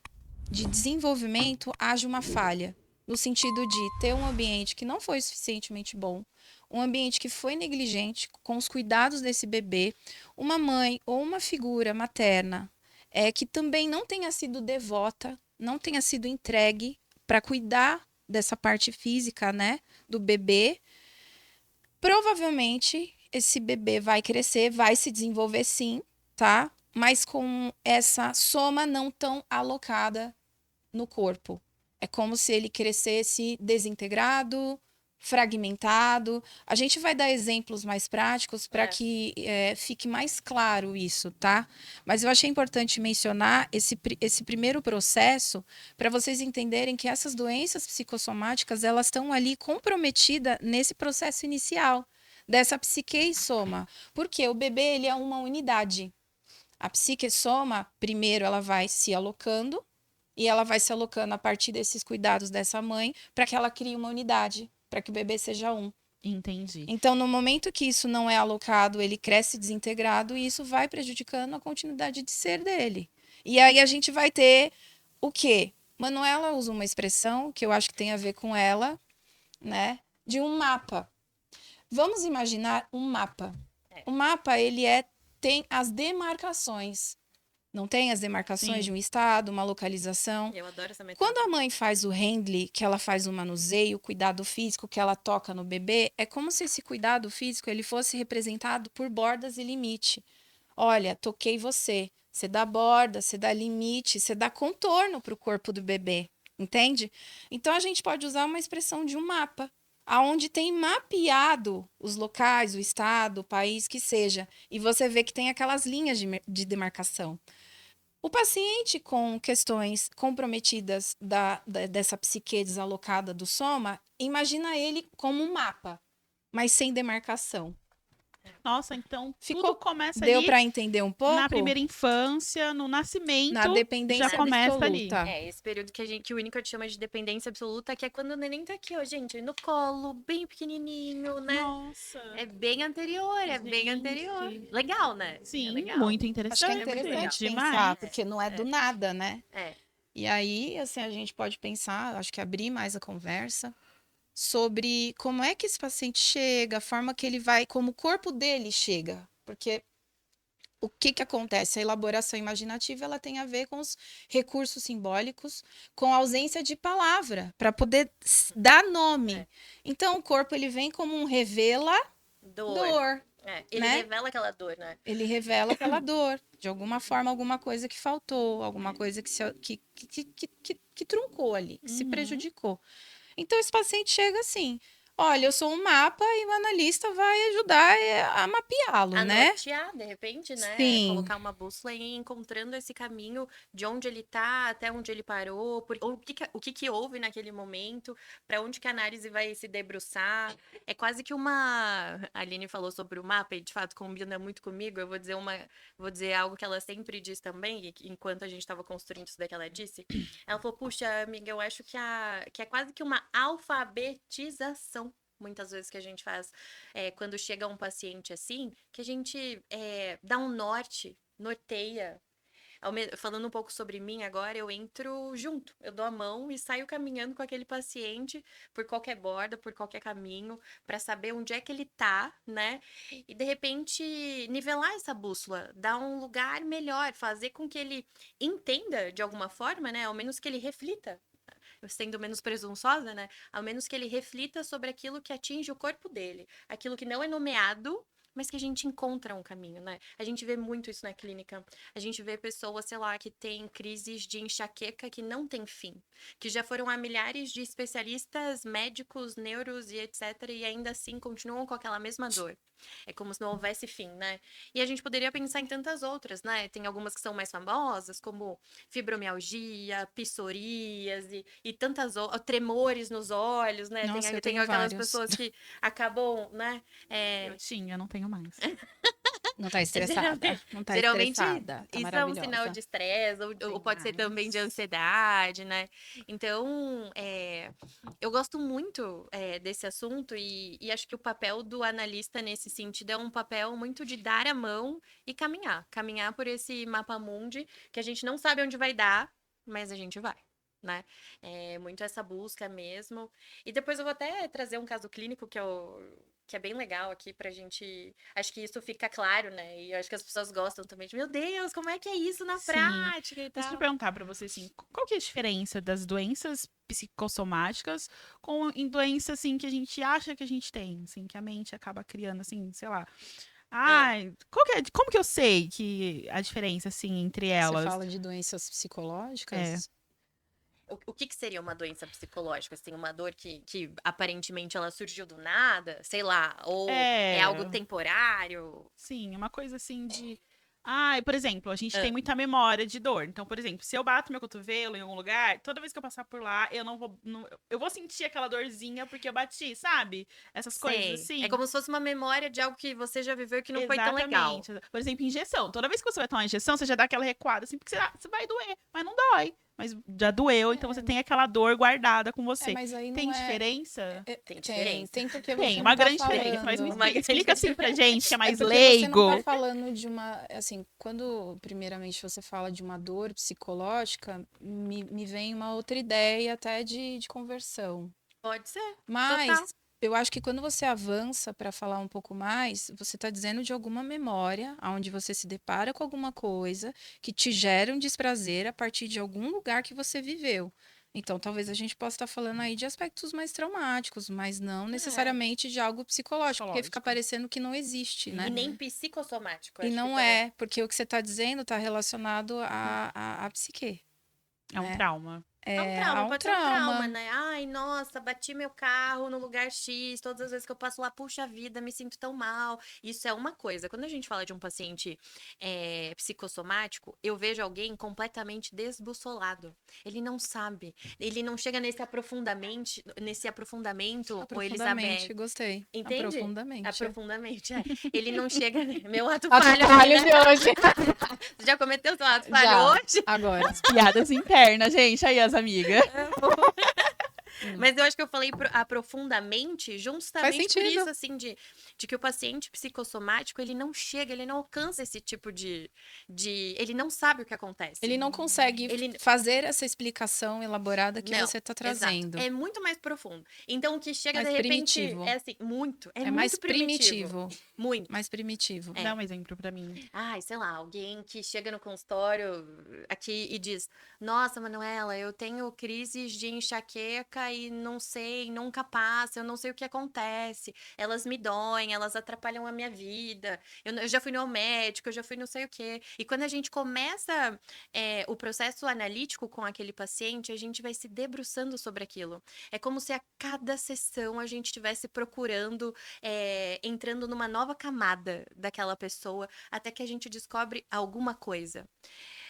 Speaker 3: de desenvolvimento haja uma falha, no sentido de ter um ambiente que não foi suficientemente bom, um ambiente que foi negligente com os cuidados desse bebê, uma mãe ou uma figura materna que também não tenha sido devota, não tenha sido entregue para cuidar dessa parte física, né, do bebê. Provavelmente esse bebê vai crescer, vai se desenvolver sim, tá? Mas com essa soma não tão alocada no corpo. É como se ele crescesse desintegrado, fragmentado. A gente vai dar exemplos mais práticos para que fique mais claro isso, tá? Mas eu achei importante mencionar esse primeiro processo para vocês entenderem que essas doenças psicossomáticas elas estão ali comprometidas nesse processo inicial dessa psique e soma, porque o bebê ele é uma unidade. A psique e soma, primeiro ela vai se alocando e ela vai se alocando a partir desses cuidados dessa mãe para que ela crie uma unidade, para que o bebê seja um.
Speaker 1: Entendi.
Speaker 3: Então, no momento que isso não é alocado, ele cresce desintegrado e isso vai prejudicando a continuidade de ser dele. E aí a gente vai ter o quê? Manuela usa uma expressão que eu acho que tem a ver com ela, né? De um mapa. Vamos imaginar um mapa. O mapa, tem as demarcações. Não tem as demarcações
Speaker 1: Sim.
Speaker 3: de um estado, uma localização.
Speaker 2: Eu adoro essa metáfora.
Speaker 3: Quando a mãe faz o handle, que ela faz o manuseio, o cuidado físico, que ela toca no bebê, é como se esse cuidado físico ele fosse representado por bordas e limite. Olha, toquei você. Você dá borda, você dá limite, você dá contorno para o corpo do bebê, entende? Então a gente pode usar uma expressão de um mapa, aonde tem mapeado os locais, o estado, o país que seja, e você vê que tem aquelas linhas de demarcação. O paciente com questões comprometidas dessa psique desalocada do soma, imagina ele como um mapa, mas sem demarcação.
Speaker 1: Nossa, então
Speaker 3: Ficou-
Speaker 1: tudo começa
Speaker 3: Deu
Speaker 1: ali
Speaker 3: para entender um pouco?
Speaker 1: na primeira infância, no nascimento,
Speaker 3: Na dependência
Speaker 1: já começa ali.
Speaker 3: absoluta.
Speaker 2: Esse período que o Winnicott chama de dependência absoluta, que é quando o neném tá aqui, ó, gente, no colo, bem pequenininho, né?
Speaker 1: Nossa.
Speaker 2: É bem anterior, é bem
Speaker 1: Gente.
Speaker 2: anterior. Legal, né?
Speaker 1: Sim,
Speaker 2: É legal.
Speaker 1: muito
Speaker 3: Acho
Speaker 1: interessante.
Speaker 3: que é
Speaker 2: muito legal.
Speaker 3: interessante
Speaker 1: demais.
Speaker 3: pensar, porque não é do nada, né?
Speaker 2: É.
Speaker 3: E aí, assim, a gente pode pensar, acho que abrir mais a conversa sobre como é que esse paciente chega, a forma que ele vai, como o corpo dele chega. Porque o que que acontece? A elaboração imaginativa, ela tem a ver com os recursos simbólicos, com a ausência de palavra, para poder dar nome.
Speaker 2: É.
Speaker 3: Então, o corpo, ele vem como um revelador.
Speaker 2: Dor. É. Ele
Speaker 3: né?
Speaker 2: revela aquela dor, né?
Speaker 3: Ele revela aquela dor, de alguma forma, alguma coisa que faltou, alguma coisa que truncou ali, que se
Speaker 1: Uhum.
Speaker 3: prejudicou. Então, esse paciente chega assim: olha, eu sou um mapa e o analista vai ajudar a mapeá-lo,
Speaker 2: A
Speaker 3: né?
Speaker 2: nortear, de repente, né?
Speaker 3: Sim.
Speaker 2: Colocar uma bússola e ir encontrando esse caminho de onde ele tá, até onde ele parou, ou o que que houve naquele momento, para onde que a análise vai se debruçar. É quase que uma. A Aline falou sobre o mapa e de fato combina muito comigo. Eu vou dizer algo que ela sempre diz também, e que enquanto a gente estava construindo isso daí que ela disse. Ela falou: puxa, amiga, eu acho que é quase que uma alfabetização. Muitas vezes que a gente faz quando chega um paciente assim, que a gente dá um norte norteia. Falando um pouco sobre mim agora, eu entro junto. Eu dou a mão e saio caminhando com aquele paciente por qualquer borda, por qualquer caminho, para saber onde é que ele tá, né? E de repente nivelar essa bússola, dar um lugar melhor, fazer com que ele entenda de alguma forma, né? Ao menos que ele reflita. Eu sendo menos presunçosa, né? Ao menos que ele reflita sobre aquilo que atinge o corpo dele, aquilo que não é nomeado, mas que a gente encontra um caminho, né? A gente vê muito isso na clínica. A gente vê pessoas, sei lá, que têm crises de enxaqueca que não tem fim, que já foram a milhares de especialistas, médicos, neuros e etc, e ainda assim continuam com aquela mesma dor. É como se não houvesse fim, né? E a gente poderia pensar em tantas outras, né? Tem algumas que são mais famosas, como fibromialgia, psoríase e tantas outras, tremores nos olhos, né?
Speaker 3: Nossa, eu
Speaker 2: Tem
Speaker 3: tenho
Speaker 2: aquelas
Speaker 3: vários.
Speaker 2: pessoas que acabam, né?
Speaker 1: Eu tinha, não tenho mais.
Speaker 3: Não tá estressada. Não tá
Speaker 2: Geralmente,
Speaker 3: estressada. Tá
Speaker 2: isso é um sinal
Speaker 3: maravilhosa.
Speaker 2: de estresse, ou
Speaker 1: Tem
Speaker 2: pode ser também de
Speaker 1: mais.
Speaker 2: ansiedade, né? Então, eu gosto muito desse assunto e acho que o papel do analista nesse sentido é um papel muito de dar a mão e caminhar. Caminhar por esse mapa mundi que a gente não sabe onde vai dar, mas a gente vai. Né? É muito essa busca mesmo. E depois eu vou até trazer um caso clínico que é bem legal aqui pra gente. Acho que isso fica claro, né? E eu acho que as pessoas gostam também de, meu Deus, como é que é isso na
Speaker 1: Sim.
Speaker 2: prática e
Speaker 1: Deixa eu
Speaker 2: tal.
Speaker 1: perguntar pra você, assim, qual que é a diferença das doenças psicossomáticas em doenças, assim, que a gente acha que a gente tem, assim, que a mente acaba criando, assim, sei lá.
Speaker 2: Ah,
Speaker 1: Ai, como que eu sei que a diferença, assim, entre
Speaker 3: Você
Speaker 1: elas?
Speaker 3: fala de doenças
Speaker 1: É.
Speaker 3: psicológicas?
Speaker 2: o que seria uma doença psicológica? Assim, uma dor que aparentemente ela surgiu do nada, sei lá, ou é algo
Speaker 1: É,
Speaker 2: temporário?
Speaker 1: sim, uma coisa assim de. Ai, por exemplo, a gente tem
Speaker 2: Ah,
Speaker 1: muita memória de dor. Então, por exemplo, se eu bato meu cotovelo em algum lugar, toda vez que eu passar por lá, eu não vou. Eu vou sentir aquela dorzinha porque eu bati, sabe? Essas coisas
Speaker 2: sei. É
Speaker 1: assim.
Speaker 2: como se fosse uma memória de algo que você já viveu que não foi tão legal.
Speaker 1: Exatamente. Por exemplo, injeção. Toda vez que você vai tomar uma injeção, você já dá aquela recuada, assim, porque você vai doer, mas não dói. Mas já doeu, então você tem aquela dor guardada com você.
Speaker 3: Mas aí
Speaker 1: Tem
Speaker 3: não é.
Speaker 1: diferença?
Speaker 2: Tem
Speaker 3: Tem,
Speaker 2: diferença.
Speaker 3: tem porque
Speaker 1: Tem,
Speaker 3: você não
Speaker 1: uma
Speaker 3: tá
Speaker 1: grande diferença, mas me
Speaker 3: falando.
Speaker 2: Uma
Speaker 1: explica,
Speaker 2: grande
Speaker 1: explica assim pra gente, que é
Speaker 3: É
Speaker 1: mais
Speaker 3: porque você não tá
Speaker 1: leigo.
Speaker 3: falando de uma. Assim, quando primeiramente você fala de uma dor psicológica, me vem uma outra ideia até de conversão.
Speaker 2: Pode ser, total.
Speaker 3: Mas eu acho que quando você avança para falar um pouco mais, você está dizendo de alguma memória, onde você se depara com alguma coisa que te gera um desprazer a partir de algum lugar que você viveu. Então, talvez a gente possa estar falando aí de aspectos mais traumáticos, mas não
Speaker 2: É.
Speaker 3: necessariamente de algo psicológico, porque fica
Speaker 1: Psicológico.
Speaker 3: parecendo que não existe,
Speaker 2: E
Speaker 3: né?
Speaker 2: nem psicossomático,
Speaker 3: E
Speaker 2: acho que
Speaker 3: não
Speaker 2: também.
Speaker 3: é, porque o que você está dizendo está relacionado à psique,
Speaker 1: É um
Speaker 3: né?
Speaker 1: trauma.
Speaker 2: É um
Speaker 3: Há
Speaker 2: trauma,
Speaker 3: um
Speaker 2: pode ser um trauma,
Speaker 3: trauma.
Speaker 2: né? Ai, nossa, bati meu carro no lugar X, todas as vezes que eu passo lá, puxa vida, me sinto tão mal. Isso é uma coisa. Quando a gente fala de um paciente psicossomático, eu vejo alguém completamente desbussolado. Ele não sabe. Ele não chega nesse aprofundamento, ou Elizabeth.
Speaker 3: Aprofundamente, gostei.
Speaker 2: Entende?
Speaker 3: Aprofundamente.
Speaker 2: Aprofundamente, é. Ele não chega. Meu ato
Speaker 3: Ato
Speaker 2: falho aqui,
Speaker 3: falho
Speaker 2: né?
Speaker 3: de hoje.
Speaker 2: Você já cometeu seu ato falho
Speaker 3: Já,
Speaker 2: hoje?
Speaker 3: agora.
Speaker 1: Piadas internas, gente. Aí, as amigas.
Speaker 2: Mas eu acho que eu falei aprofundamente
Speaker 3: Faz
Speaker 2: justamente por
Speaker 3: sentido.
Speaker 2: isso, assim, de que o paciente psicossomático, ele não chega, ele não alcança esse tipo ele não sabe o que acontece.
Speaker 3: Ele não consegue
Speaker 2: Ele,
Speaker 3: fazer essa explicação elaborada que
Speaker 2: não,
Speaker 3: você está
Speaker 2: exato.
Speaker 3: trazendo.
Speaker 2: É muito mais profundo. Então, o que chega,
Speaker 3: Mais
Speaker 2: de repente,
Speaker 3: primitivo.
Speaker 2: é assim,
Speaker 3: É mais
Speaker 2: muito primitivo.
Speaker 3: primitivo.
Speaker 2: Muito.
Speaker 3: Mais primitivo.
Speaker 2: É.
Speaker 1: Dá um exemplo pra mim.
Speaker 2: Ai, sei lá, alguém que chega no consultório aqui e diz: Nossa, Manuela, eu tenho crises de enxaqueca e não sei, nunca passa, eu não sei o que acontece. Elas me doem, elas atrapalham a minha vida. Eu já fui no médico, eu já fui não sei o quê. E quando a gente começa o processo analítico com aquele paciente, a gente vai se debruçando sobre aquilo. É como se a cada sessão a gente estivesse procurando, entrando numa nova camada daquela pessoa, até que a gente descobre alguma coisa.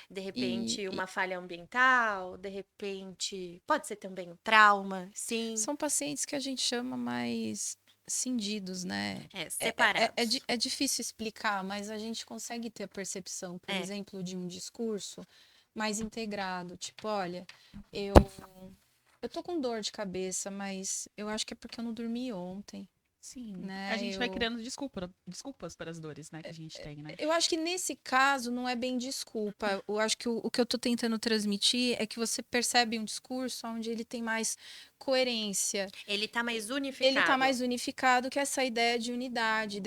Speaker 2: De
Speaker 3: E,
Speaker 2: repente,
Speaker 3: e
Speaker 2: uma falha ambiental, de repente, pode ser também um trauma, sim,
Speaker 3: são pacientes que a gente chama mais cindidos, né?
Speaker 2: separados.
Speaker 3: É difícil explicar, mas a gente consegue ter a percepção, por
Speaker 2: É,
Speaker 3: exemplo, de um discurso mais integrado. Tipo, olha, eu tô com dor de cabeça, mas eu acho que é porque eu não dormi ontem.
Speaker 1: Sim.
Speaker 3: Né,
Speaker 1: A gente vai
Speaker 3: eu-
Speaker 1: criando desculpas para as dores, né, que a gente tem, né?
Speaker 3: Eu acho que nesse caso não é bem desculpa. Eu acho que o que eu tô tentando transmitir é que você percebe um discurso onde ele tem mais coerência.
Speaker 2: Ele tá mais unificado.
Speaker 3: Ele tá mais unificado que essa ideia de unidade,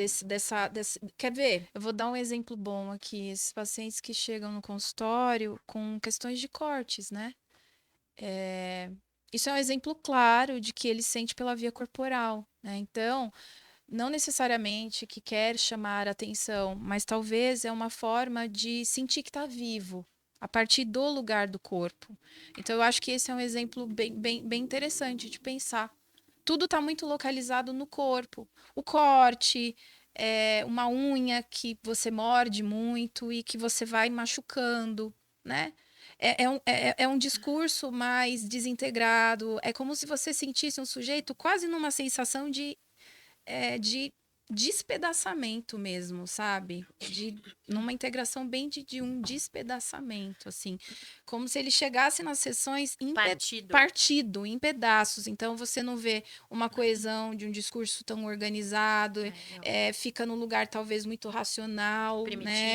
Speaker 3: Quer ver? Eu vou dar um exemplo bom aqui. Esses pacientes que chegam no consultório com questões de cortes, né? Isso é um exemplo claro de que ele sente pela via corporal, né? Então, não necessariamente que quer chamar atenção, mas talvez é uma forma de sentir que está vivo, a partir do lugar do corpo. Então, eu acho que esse é um exemplo bem interessante de pensar. Tudo está muito localizado no corpo. O corte, uma unha que você morde muito e que você vai machucando, né? É um discurso mais desintegrado. É como se você sentisse um sujeito quase numa sensação de despedaçamento mesmo, sabe? Numa integração bem de um despedaçamento, assim. Como se ele chegasse nas sessões partido, em pedaços. Então, você não vê uma coesão de um discurso tão organizado, fica num lugar talvez muito racional, né?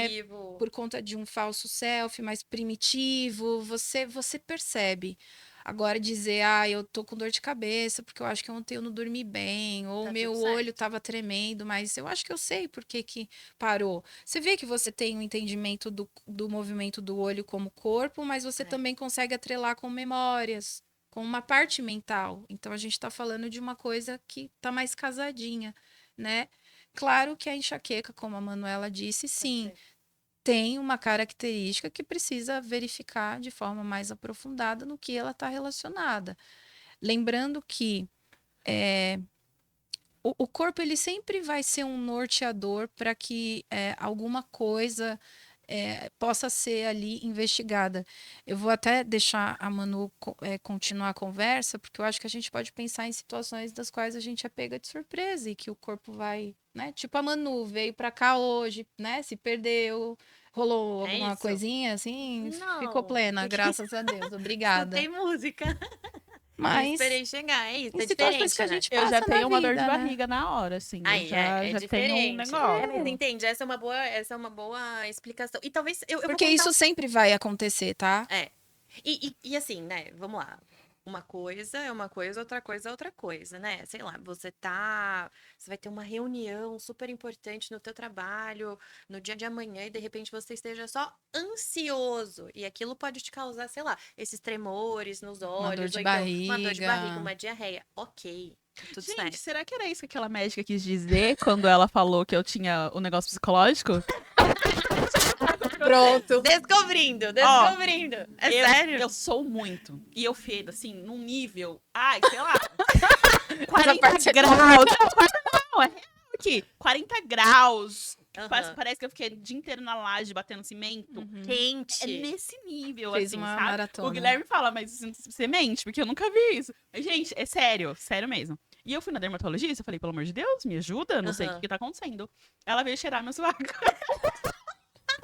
Speaker 2: primitivo.
Speaker 3: Por conta de um falso self mais primitivo, você percebe. Agora dizer, eu tô com dor de cabeça porque eu acho que ontem eu não dormi bem, ou
Speaker 2: Tá
Speaker 3: meu
Speaker 2: tudo
Speaker 3: olho
Speaker 2: certo.
Speaker 3: tava tremendo, mas eu acho que eu sei por que que parou. Você vê que você tem um entendimento do movimento do olho como corpo, mas você também consegue atrelar com memórias, com uma parte mental. Então a gente tá falando de uma coisa que tá mais casadinha, né? Claro que a enxaqueca, como a Manuela disse, sim, tem uma característica que precisa verificar de forma mais aprofundada no que ela está relacionada. Lembrando que o corpo ele sempre vai ser um norteador para que alguma coisa possa ser ali investigada. Eu vou até deixar a Manu continuar a conversa, porque eu acho que a gente pode pensar em situações das quais a gente é pega de surpresa e que o corpo vai, né? Tipo a Manu veio para cá hoje, né? Se perdeu, rolou
Speaker 2: É
Speaker 3: alguma
Speaker 2: isso?
Speaker 3: coisinha assim, ficou
Speaker 2: Não,
Speaker 3: plena,
Speaker 2: porque
Speaker 3: graças a Deus, obrigada.
Speaker 2: escutei música e
Speaker 3: Mas
Speaker 2: esperei chegar. É isso,
Speaker 3: em
Speaker 2: é
Speaker 3: situações que
Speaker 2: diferente,
Speaker 3: a
Speaker 2: né?
Speaker 3: gente
Speaker 1: Eu já
Speaker 3: passa na
Speaker 1: tenho uma dor de
Speaker 3: vida, né?
Speaker 1: barriga na hora, assim. Eu
Speaker 2: Aí,
Speaker 1: já tenho um
Speaker 2: diferente. Mas
Speaker 1: negócio.
Speaker 2: entende, essa é uma boa explicação. E talvez eu vou
Speaker 3: Porque
Speaker 2: contar
Speaker 3: isso sempre vai acontecer, tá?
Speaker 2: E assim, né? Vamos lá. Uma coisa é uma coisa, outra coisa é outra coisa, né? Sei lá, você vai ter uma reunião super importante no teu trabalho, no dia de amanhã, e de repente você esteja só ansioso. E aquilo pode te causar, sei lá, esses tremores nos
Speaker 3: Uma dor
Speaker 2: olhos,
Speaker 3: de
Speaker 2: ou então uma dor de barriga,
Speaker 3: barriga.
Speaker 2: uma diarreia. Ok, tá tudo
Speaker 1: Gente,
Speaker 2: certo.
Speaker 1: será que era isso que aquela médica quis dizer quando ela falou que eu tinha o negócio psicológico?
Speaker 3: Pronto.
Speaker 2: Descobrindo. É
Speaker 1: eu,
Speaker 2: sério?
Speaker 1: Eu sou muito. E eu fedo, assim, num nível. Ai, sei lá.
Speaker 3: Essa
Speaker 1: 40
Speaker 3: parte você
Speaker 1: graus. Não, é real aqui. 40 graus.
Speaker 2: Aham.
Speaker 1: Parece que eu fiquei o dia inteiro na laje batendo cimento. É
Speaker 2: Quente.
Speaker 1: nesse nível,
Speaker 3: Fez
Speaker 1: assim,
Speaker 3: uma
Speaker 1: sabe?
Speaker 3: maratona.
Speaker 1: O Guilherme fala, mas você mente, porque eu nunca vi isso. Mas, gente, é sério mesmo. E eu fui na dermatologista, eu falei, pelo amor de Deus, me ajuda, não sei o
Speaker 2: Aham.
Speaker 1: que tá acontecendo. Ela veio cheirar meu sovaco.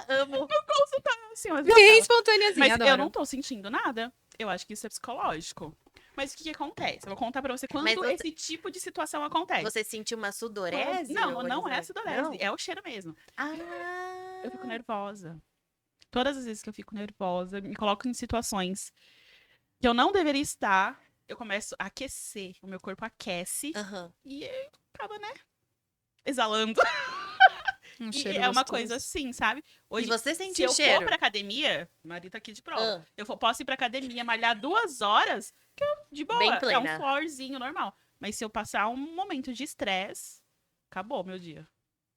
Speaker 2: Amo.
Speaker 1: Consultar, assim, mas
Speaker 3: Bem espontâneazinha,
Speaker 1: mas
Speaker 3: adoro.
Speaker 1: eu não tô sentindo nada. Eu acho que isso é psicológico. Mas o que acontece? Eu vou contar pra você quando esse tipo de situação acontece.
Speaker 2: Você sentiu uma sudorese?
Speaker 1: Não, não é
Speaker 2: Elisabeth?
Speaker 1: sudorese.
Speaker 2: Não?
Speaker 1: É o cheiro mesmo.
Speaker 2: Ah.
Speaker 1: Eu fico nervosa. Todas as vezes que eu fico nervosa, me coloco em situações que eu não deveria estar, eu começo a aquecer. O meu corpo aquece
Speaker 2: Aham.
Speaker 1: e acaba, né? Exalando.
Speaker 3: Um
Speaker 1: E
Speaker 3: cheiro
Speaker 1: é uma
Speaker 3: gostoso.
Speaker 1: coisa assim, sabe? Hoje,
Speaker 2: E você
Speaker 1: se
Speaker 2: sentiu
Speaker 1: eu
Speaker 2: o cheiro?
Speaker 1: for pra academia, o marido tá aqui de prova.
Speaker 2: Ah.
Speaker 1: Posso ir pra academia, malhar 2 horas, que eu, de boa,
Speaker 2: Bem
Speaker 1: é um
Speaker 2: plena.
Speaker 1: florzinho normal. Mas se eu passar um momento de estresse, acabou meu dia.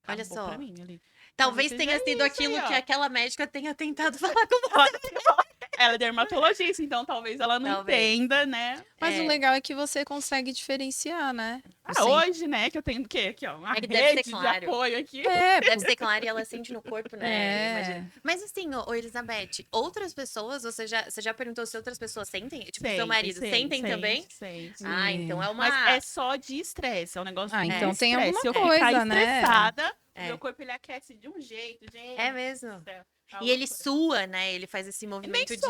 Speaker 2: Olha
Speaker 1: Acabou
Speaker 2: só.
Speaker 1: pra mim ali.
Speaker 2: Talvez
Speaker 1: Talvez
Speaker 2: tenha
Speaker 1: seja
Speaker 2: sido
Speaker 1: isso
Speaker 2: aquilo
Speaker 1: aí, ó.
Speaker 2: que aquela médica tenha tentado falar com você.
Speaker 1: Ela é dermatologista, então talvez ela não
Speaker 2: Talvez.
Speaker 1: entenda, né?
Speaker 3: Mas o
Speaker 2: É.
Speaker 3: legal é que você consegue diferenciar, né? Assim,
Speaker 1: Hoje, né, que eu tenho o quê? Aqui, ó, uma
Speaker 2: É que deve ser
Speaker 1: rede de
Speaker 2: claro.
Speaker 1: apoio aqui.
Speaker 2: Deve ser claro e ela sente no corpo, né? Imagina. Mas assim, ô Elizabeth, outras pessoas, você já perguntou se outras pessoas sentem? Tipo, seu marido, sentem também?
Speaker 1: Sente.
Speaker 2: Ah, então é uma...
Speaker 1: Mas é só de estresse, é um negócio de
Speaker 3: então tem
Speaker 1: estresse.
Speaker 3: alguma
Speaker 1: Se eu
Speaker 3: coisa,
Speaker 1: ficar
Speaker 3: né?
Speaker 1: estressada,
Speaker 2: É.
Speaker 1: o meu corpo ele aquece de um jeito, gente.
Speaker 2: É mesmo.
Speaker 1: do céu. É uma
Speaker 2: E ele
Speaker 1: loucura.
Speaker 2: sua, né? Ele faz esse
Speaker 1: Nem
Speaker 2: movimento de...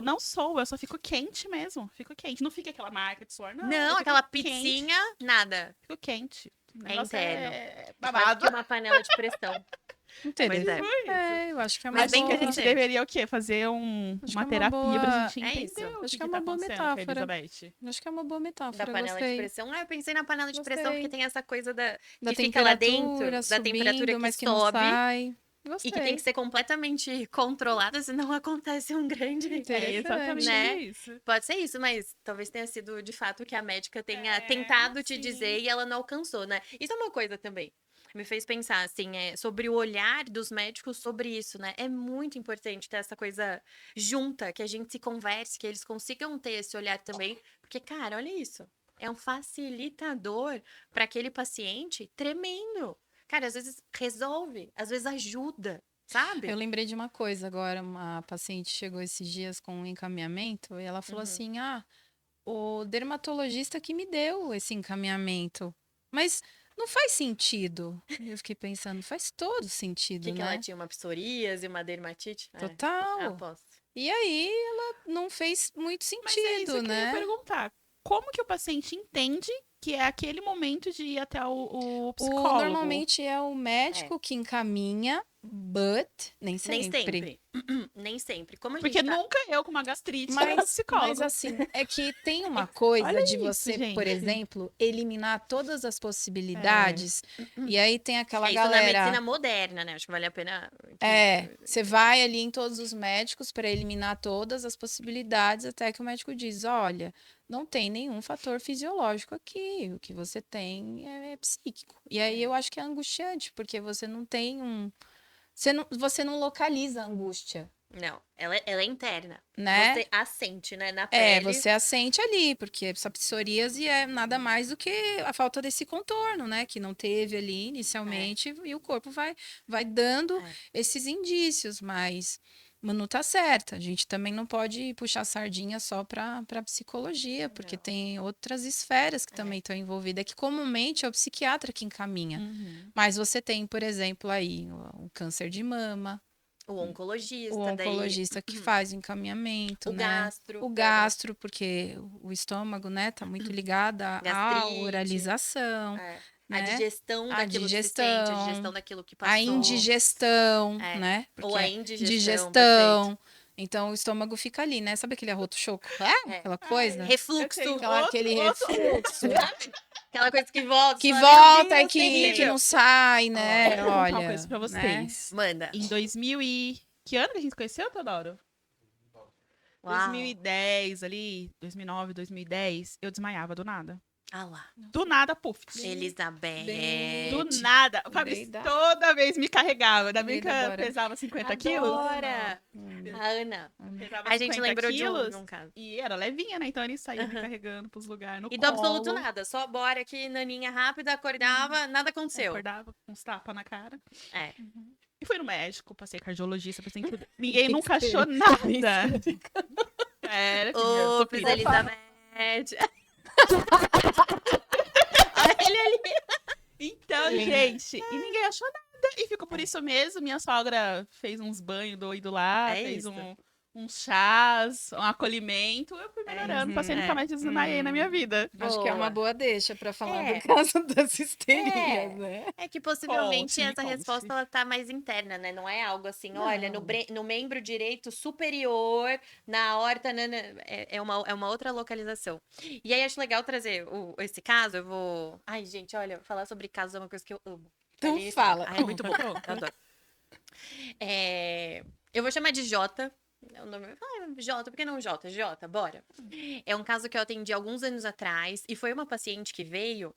Speaker 1: não sou, eu só fico quente mesmo. Fico quente. Não fica aquela marca de suor, não. eu
Speaker 2: Não,
Speaker 1: fico
Speaker 2: aquela
Speaker 1: quente,
Speaker 2: pizzinha, nada.
Speaker 1: Fico quente. O negócio
Speaker 2: interno.
Speaker 1: é
Speaker 2: Quase
Speaker 1: babado.
Speaker 2: que uma panela de pressão.
Speaker 3: Interessante.
Speaker 2: Pois é.
Speaker 3: Eu acho que é uma
Speaker 2: Mas
Speaker 1: Acho
Speaker 2: bem
Speaker 1: que a
Speaker 3: boa...
Speaker 1: gente
Speaker 2: interessante.
Speaker 1: deveria o quê? Fazer
Speaker 3: Acho
Speaker 1: uma
Speaker 3: que é uma
Speaker 1: terapia pra
Speaker 3: boa-
Speaker 1: gente
Speaker 2: É
Speaker 1: entender
Speaker 2: isso.
Speaker 1: o
Speaker 3: Acho que
Speaker 1: que
Speaker 3: é
Speaker 1: tá
Speaker 3: uma boa
Speaker 1: acontecendo com a
Speaker 3: metáfora.
Speaker 1: Elizabeth.
Speaker 3: Acho que é uma boa
Speaker 2: Da
Speaker 3: metáfora,
Speaker 2: panela de
Speaker 3: gostei.
Speaker 2: pressão. Eu pensei na panela de pressão porque
Speaker 3: Gostei.
Speaker 2: tem essa coisa
Speaker 3: Da
Speaker 2: que fica lá dentro,
Speaker 3: temperatura
Speaker 2: da temperatura
Speaker 3: subindo,
Speaker 2: que
Speaker 3: mas que não
Speaker 2: sobe
Speaker 3: sai.
Speaker 2: e que tem que
Speaker 3: Gostei.
Speaker 2: ser completamente controlada, senão acontece um grande.
Speaker 1: É
Speaker 3: Interessante.
Speaker 1: exatamente
Speaker 2: Né?
Speaker 1: isso.
Speaker 2: Pode ser isso, mas talvez tenha sido de fato o que a médica tenha
Speaker 1: É,
Speaker 2: tentado te
Speaker 1: sim.
Speaker 2: dizer e ela não alcançou, né? Isso é uma coisa também. Me fez pensar, assim, sobre o olhar dos médicos sobre isso, né? É muito importante ter essa coisa junta, que a gente se converse, que eles consigam ter esse olhar também. Porque, cara, olha isso. É um facilitador para aquele paciente tremendo. Cara, às vezes resolve, às vezes ajuda, sabe?
Speaker 3: Eu lembrei de uma coisa agora. Uma paciente chegou esses dias com um encaminhamento e ela falou
Speaker 2: Uhum.
Speaker 3: assim: Ah, o dermatologista que me deu esse encaminhamento. Mas não faz sentido. Eu fiquei pensando, faz todo
Speaker 2: O
Speaker 3: sentido,
Speaker 2: que ela
Speaker 3: né?
Speaker 2: tinha? Uma psoríase, uma dermatite?
Speaker 3: Total.
Speaker 2: Aposto.
Speaker 3: E aí ela não fez muito
Speaker 1: Mas é isso
Speaker 3: sentido,
Speaker 1: que eu ia
Speaker 3: né?
Speaker 1: perguntar. Como que o paciente entende que é aquele momento de ir até o psicólogo?
Speaker 3: Normalmente é o médico que encaminha, but nem
Speaker 2: Nem
Speaker 3: sempre.
Speaker 2: sempre. Nem sempre. Como a
Speaker 1: Porque
Speaker 2: gente tá...
Speaker 1: nunca eu com uma gastrite era
Speaker 3: Mas
Speaker 1: psicólogo.
Speaker 3: assim, é que tem uma coisa
Speaker 1: Olha
Speaker 3: de
Speaker 1: isso,
Speaker 3: você, por
Speaker 1: gente.
Speaker 3: exemplo, eliminar todas as possibilidades. E aí tem aquela
Speaker 2: É isso na medicina
Speaker 3: galera.
Speaker 2: moderna, né? Acho que vale a pena.
Speaker 3: Você vai ali em todos os médicos para eliminar todas as possibilidades, até que o médico diz: olha, não tem nenhum fator fisiológico aqui, o que você tem é psíquico. E aí eu acho que é angustiante, porque você não tem um. Você não localiza a angústia,
Speaker 2: Não, ela é interna.
Speaker 3: né?
Speaker 2: Você a sente, né? Na
Speaker 3: É,
Speaker 2: pele.
Speaker 3: você a sente ali, porque essa psoríase é nada mais do que a falta desse contorno, né? Que não teve ali inicialmente, e o corpo vai dando
Speaker 2: É.
Speaker 3: esses indícios, mas Manu tá certa. A gente também não pode puxar sardinha só para psicologia, porque
Speaker 2: Não.
Speaker 3: tem outras esferas que também estão envolvidas, que comumente é o psiquiatra que encaminha.
Speaker 1: Uhum.
Speaker 3: Mas você tem, por exemplo, aí o câncer de mama,
Speaker 2: O oncologista,
Speaker 3: o
Speaker 2: daí
Speaker 3: oncologista que faz o encaminhamento,
Speaker 2: o
Speaker 3: né?
Speaker 2: gastro.
Speaker 3: O gastro, porque o estômago, né, tá muito ligado à
Speaker 2: Gastrite.
Speaker 3: oralização,
Speaker 2: É. A
Speaker 3: né?
Speaker 2: digestão
Speaker 3: A
Speaker 2: daquilo que se sente, a digestão daquilo que passou.
Speaker 3: a indigestão,
Speaker 2: É.
Speaker 3: né?
Speaker 2: Ou
Speaker 3: Porque
Speaker 2: a
Speaker 3: é
Speaker 2: indigestão, perfeito.
Speaker 3: digestão. Então o estômago fica ali, né? Sabe aquele arroto choco?
Speaker 2: É.
Speaker 3: Aquela coisa?
Speaker 2: Refluxo.
Speaker 1: Eu tenho
Speaker 3: Aquele refluxo.
Speaker 2: Aquela coisa que volta.
Speaker 3: Que
Speaker 2: você fala, "Meu
Speaker 3: volta e
Speaker 2: Deus,
Speaker 3: que
Speaker 2: terrível."
Speaker 3: não sai, né?
Speaker 1: Eu vou contar uma
Speaker 3: Olha,
Speaker 1: coisa pra
Speaker 3: né?
Speaker 1: vocês.
Speaker 2: Manda.
Speaker 1: Em 2000 e... Que ano que a gente se conheceu, Teodoro?
Speaker 2: Uau.
Speaker 1: 2010 ali, 2009, 2010, eu desmaiava do nada.
Speaker 2: Ah lá.
Speaker 1: Do nada, puf.
Speaker 2: Elizabeth.
Speaker 1: Do nada. O
Speaker 3: Lembrei
Speaker 1: Fabrício
Speaker 3: da-
Speaker 1: toda vez me carregava. Ainda bem
Speaker 3: Lembrei
Speaker 1: que
Speaker 3: da
Speaker 1: eu
Speaker 3: Dora.
Speaker 1: pesava 50 quilos.
Speaker 2: Adora. A Ana.
Speaker 1: Pesava
Speaker 2: A gente
Speaker 1: 50
Speaker 2: lembrou de um,
Speaker 1: quilos.
Speaker 2: num caso.
Speaker 1: E era levinha, né? Então ele saía me
Speaker 2: Aham.
Speaker 1: carregando pros lugares no
Speaker 2: E do
Speaker 1: colo.
Speaker 2: absoluto nada. Só bora aqui, naninha rápida, acordava, nada aconteceu.
Speaker 1: Acordava com uns tapas na cara.
Speaker 2: É.
Speaker 1: E fui no médico, passei cardiologista, passei em tudo. Ninguém nunca achou nada. Era, filha,
Speaker 2: Ops,
Speaker 1: sofrida.
Speaker 2: Elizabeth. Olha ele ali.
Speaker 1: Então, gente, e ninguém achou nada. E ficou por isso mesmo. Minha sogra fez uns banhos doido lá,
Speaker 2: É
Speaker 1: fez
Speaker 2: isso.
Speaker 1: uns chás, um acolhimento. Eu fui melhorando, passei nunca mais desmaiei na minha vida.
Speaker 3: Acho que é uma
Speaker 2: Boa.
Speaker 3: boa deixa para falar
Speaker 2: É.
Speaker 3: do caso das histerias,
Speaker 2: É.
Speaker 3: né?
Speaker 2: É que possivelmente
Speaker 1: Conte-me,
Speaker 2: essa
Speaker 1: conte.
Speaker 2: resposta ela tá mais interna, né? Não é algo assim,
Speaker 1: Não.
Speaker 2: olha, no membro direito superior, na aorta, é uma outra localização. E aí acho legal trazer esse caso, eu vou... Ai, gente, olha, falar sobre casos é uma coisa que eu amo.
Speaker 3: Então
Speaker 2: Ali,
Speaker 3: fala.
Speaker 2: Ai, é muito bom, eu adoro. Eu vou chamar de Jota. É o nome. Jota, por que não Jota? Jota, bora. É um caso que eu atendi alguns anos atrás e foi uma paciente que veio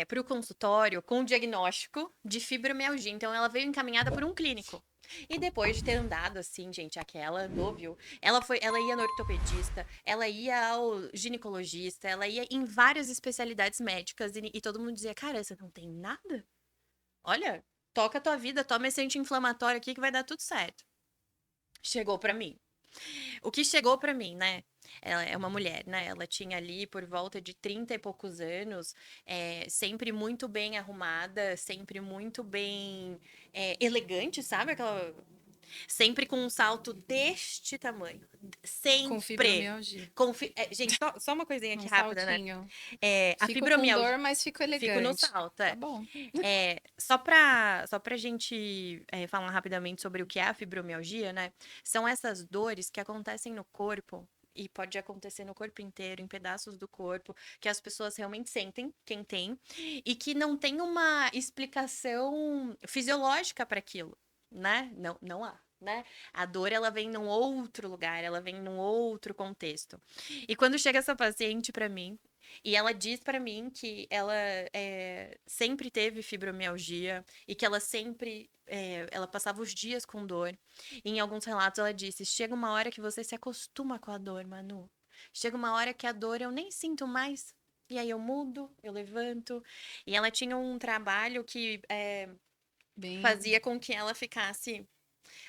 Speaker 2: para o consultório com o diagnóstico de fibromialgia. Então, ela veio encaminhada por um clínico. E depois de ter andado assim, gente, aquela andou, viu? Ela ia no ortopedista, ela ia ao ginecologista, ela ia em várias especialidades médicas e todo mundo dizia: cara, você não tem nada? Olha, toca a tua vida, toma esse anti-inflamatório aqui que vai dar tudo certo. Chegou pra mim. O que chegou pra mim, né? Ela é uma mulher, né? Ela tinha ali por volta de 30 e poucos anos, sempre muito bem arrumada, sempre muito bem elegante, sabe? Aquela Sempre com um salto deste tamanho. Sempre.
Speaker 3: Com fibromialgia.
Speaker 2: Gente, só uma coisinha aqui
Speaker 3: Um
Speaker 2: rápida, né?
Speaker 3: saltinho.
Speaker 2: A
Speaker 3: Fico com
Speaker 2: fibromialgia.
Speaker 3: dor, mas fico
Speaker 2: Fico no
Speaker 3: elegante.
Speaker 2: salto,
Speaker 3: Tá bom.
Speaker 2: Só pra gente falar rapidamente sobre o que é a fibromialgia, né? São essas dores que acontecem no corpo e pode acontecer no corpo inteiro, em pedaços do corpo, que as pessoas realmente sentem, quem tem, e que não tem uma explicação fisiológica para aquilo, né? Não há. Né? A dor ela vem num outro lugar, ela vem num outro contexto. E quando chega essa paciente para mim, e ela diz pra mim que ela sempre teve fibromialgia e que ela sempre ela passava os dias com dor. E em alguns relatos ela disse: chega uma hora que você se acostuma com a dor, Manu. Chega uma hora que a dor eu nem sinto mais. E aí eu mudo, eu levanto. E ela tinha um trabalho que
Speaker 3: Bem,
Speaker 2: fazia com que ela ficasse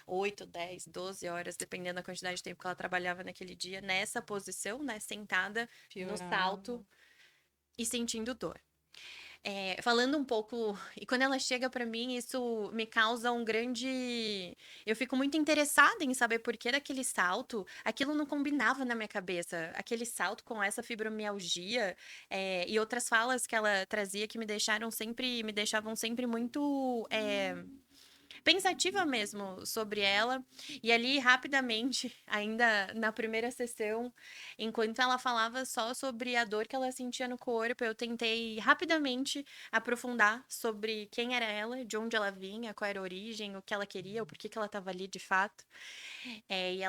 Speaker 2: 8, 10, 12 horas, dependendo da quantidade de tempo que ela trabalhava naquele dia, nessa posição, né, sentada no
Speaker 3: piorava.
Speaker 2: salto e sentindo dor. Falando um pouco, e quando ela chega pra mim, isso me causa um grande. Eu fico muito interessada em saber por que daquele salto, aquilo não combinava na minha cabeça. Aquele salto com essa fibromialgia, e outras falas que ela trazia que me deixavam sempre muito pensativa mesmo sobre ela. E ali, rapidamente, ainda na primeira sessão, enquanto ela falava só sobre a dor que ela sentia no corpo, eu tentei rapidamente aprofundar sobre quem era ela, de onde ela vinha, qual era a origem, o que ela queria, o porquê que ela estava ali de fato. E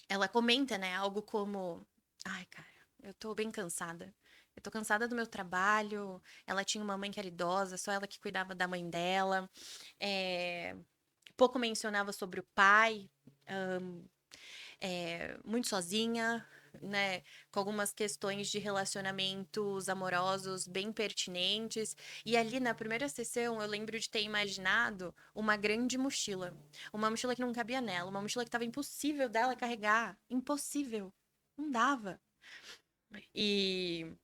Speaker 2: ela comenta, né, algo como: ai, cara, eu tô bem cansada. Eu tô cansada do meu trabalho. Ela tinha uma mãe que era idosa, só ela que cuidava da mãe dela. É, pouco mencionava sobre o pai, muito sozinha, né? Com algumas questões de relacionamentos amorosos bem pertinentes. E ali na primeira sessão eu lembro de ter imaginado uma grande mochila. Uma mochila que não cabia nela, uma mochila que estava impossível dela carregar. Impossível. Não dava. E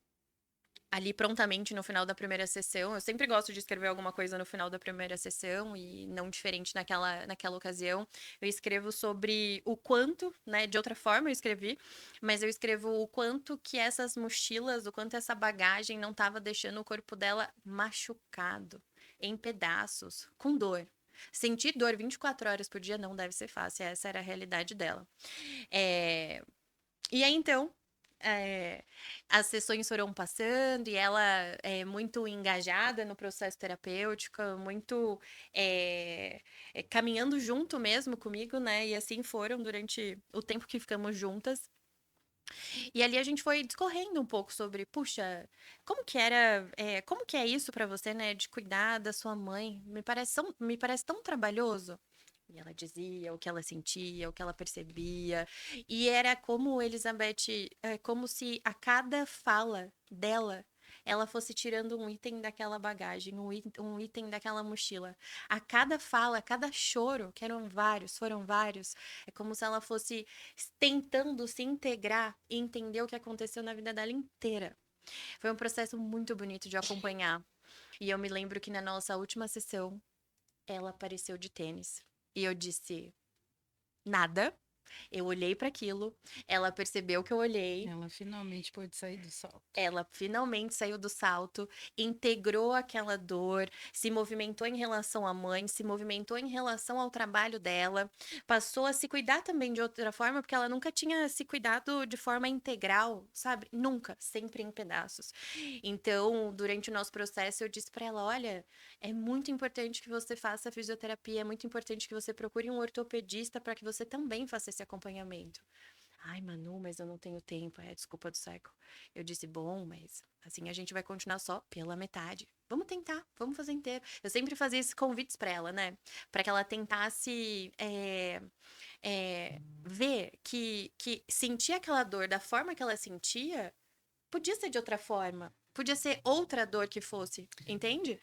Speaker 2: ali prontamente no final da primeira sessão. Eu sempre gosto de escrever alguma coisa no final da primeira sessão e não diferente naquela ocasião. Eu escrevo sobre o quanto, né, de outra forma eu escrevi, mas eu escrevo o quanto que essas mochilas, o quanto essa bagagem não estava deixando o corpo dela machucado, em pedaços, com dor. Sentir dor 24 horas por dia não deve ser fácil, essa era a realidade dela. É... E aí, então, as sessões foram passando e ela é muito engajada no processo terapêutico, muito caminhando junto mesmo comigo, né? E assim foram durante o tempo que ficamos juntas. E ali a gente foi discorrendo um pouco sobre, puxa, como que é isso pra você, né? De cuidar da sua mãe? Me parece tão trabalhoso. E ela dizia o que ela sentia, o que ela percebia. E era como Elizabeth, como se a cada fala dela, ela fosse tirando um item daquela bagagem, um item daquela mochila. A cada fala, a cada choro, que foram vários, é como se ela fosse tentando se integrar e entender o que aconteceu na vida dela inteira. Foi um processo muito bonito de acompanhar. E eu me lembro que na nossa última sessão, ela apareceu de tênis. E eu disse: nada. Eu olhei para aquilo, ela percebeu que eu olhei.
Speaker 3: Ela finalmente pôde sair do salto.
Speaker 2: Ela finalmente saiu do salto, integrou aquela dor, se movimentou em relação à mãe, se movimentou em relação ao trabalho dela, passou a se cuidar também de outra forma, porque ela nunca tinha se cuidado de forma integral, sabe? Nunca, sempre em pedaços. Então, durante o nosso processo, eu disse para ela: olha, é muito importante que você faça fisioterapia, é muito importante que você procure um ortopedista para que você também faça esse acompanhamento. Ai, Manu, mas eu não tenho tempo. É desculpa do século. Eu disse: bom, mas assim a gente vai continuar só pela metade. Vamos tentar, vamos fazer inteiro. Eu sempre fazia esses convites pra ela, né? Pra que ela tentasse ver que sentir aquela dor da forma que ela sentia podia ser de outra forma. Podia ser outra dor que fosse, entende?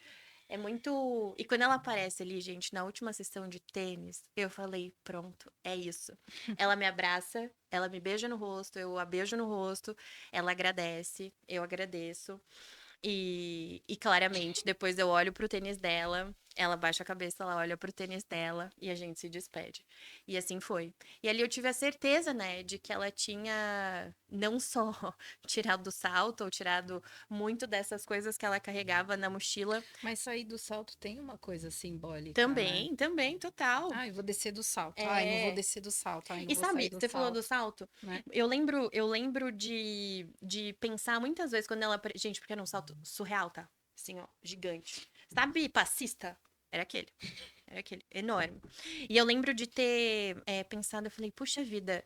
Speaker 2: É muito. E quando ela aparece ali, gente, na última sessão de tênis, eu falei: pronto, é isso. Ela me abraça, ela me beija no rosto, eu a beijo no rosto, ela agradece, eu agradeço. E claramente, depois eu olho pro tênis dela, Ela baixa a cabeça, ela olha pro tênis dela e a gente se despede. E assim foi. E ali eu tive a certeza, né, de que ela tinha não só tirado do salto ou tirado muito dessas coisas que ela carregava na mochila.
Speaker 3: Mas sair do salto tem uma coisa simbólica, né?
Speaker 2: Também, total.
Speaker 3: Ai, vou descer do salto. Ai, não vou
Speaker 2: É.
Speaker 3: descer do salto. Ai, não
Speaker 2: E
Speaker 3: vou sair
Speaker 2: sabe,
Speaker 3: do
Speaker 2: você falou do
Speaker 3: salto,
Speaker 2: salto?
Speaker 3: né?
Speaker 2: Eu lembro de pensar muitas vezes quando ela. Gente, porque era um salto surreal, tá? Assim, ó, gigante. Sabe, passista? Era aquele. Era aquele, enorme. E eu lembro de ter pensado, eu falei, puxa vida,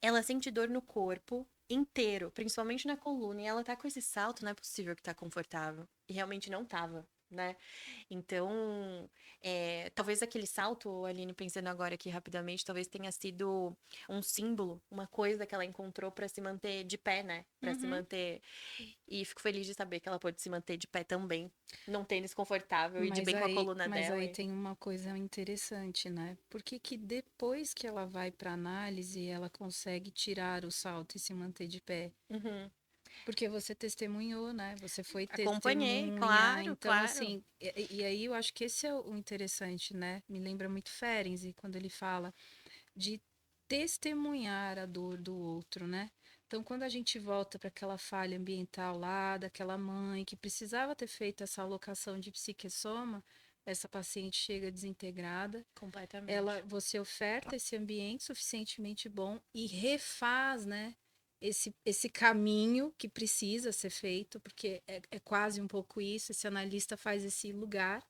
Speaker 2: ela sente dor no corpo inteiro, principalmente na coluna, e ela tá com esse salto, não é possível que tá confortável. E realmente não tava, né? Então, talvez aquele salto, Aline, pensando agora aqui rapidamente, talvez tenha sido um símbolo, uma coisa que ela encontrou pra se manter de pé, né? Pra se
Speaker 3: Uhum.
Speaker 2: manter. E fico feliz de saber que ela pôde se manter de pé também, num tênis confortável e de
Speaker 3: Mas
Speaker 2: bem com a
Speaker 3: aí,
Speaker 2: coluna
Speaker 3: mas
Speaker 2: dela.
Speaker 3: aí tem uma coisa interessante, né? Porque que depois que ela vai para análise, ela consegue tirar o salto e se manter de pé?
Speaker 2: Uhum.
Speaker 3: Porque você testemunhou, né? Você foi
Speaker 2: Acompanhei,
Speaker 3: testemunha.
Speaker 2: claro,
Speaker 3: Então,
Speaker 2: claro.
Speaker 3: assim, e aí eu acho que esse é o interessante, né? Me lembra muito Ferenczi quando ele fala de testemunhar a dor do outro, né? Então, quando a gente volta para aquela falha ambiental lá, daquela mãe que precisava ter feito essa alocação de psiquessoma, essa paciente chega desintegrada,
Speaker 2: Completamente.
Speaker 3: você oferta esse ambiente suficientemente bom e refaz, né? Esse caminho que precisa ser feito, porque é quase um pouco isso, esse analista faz esse lugar,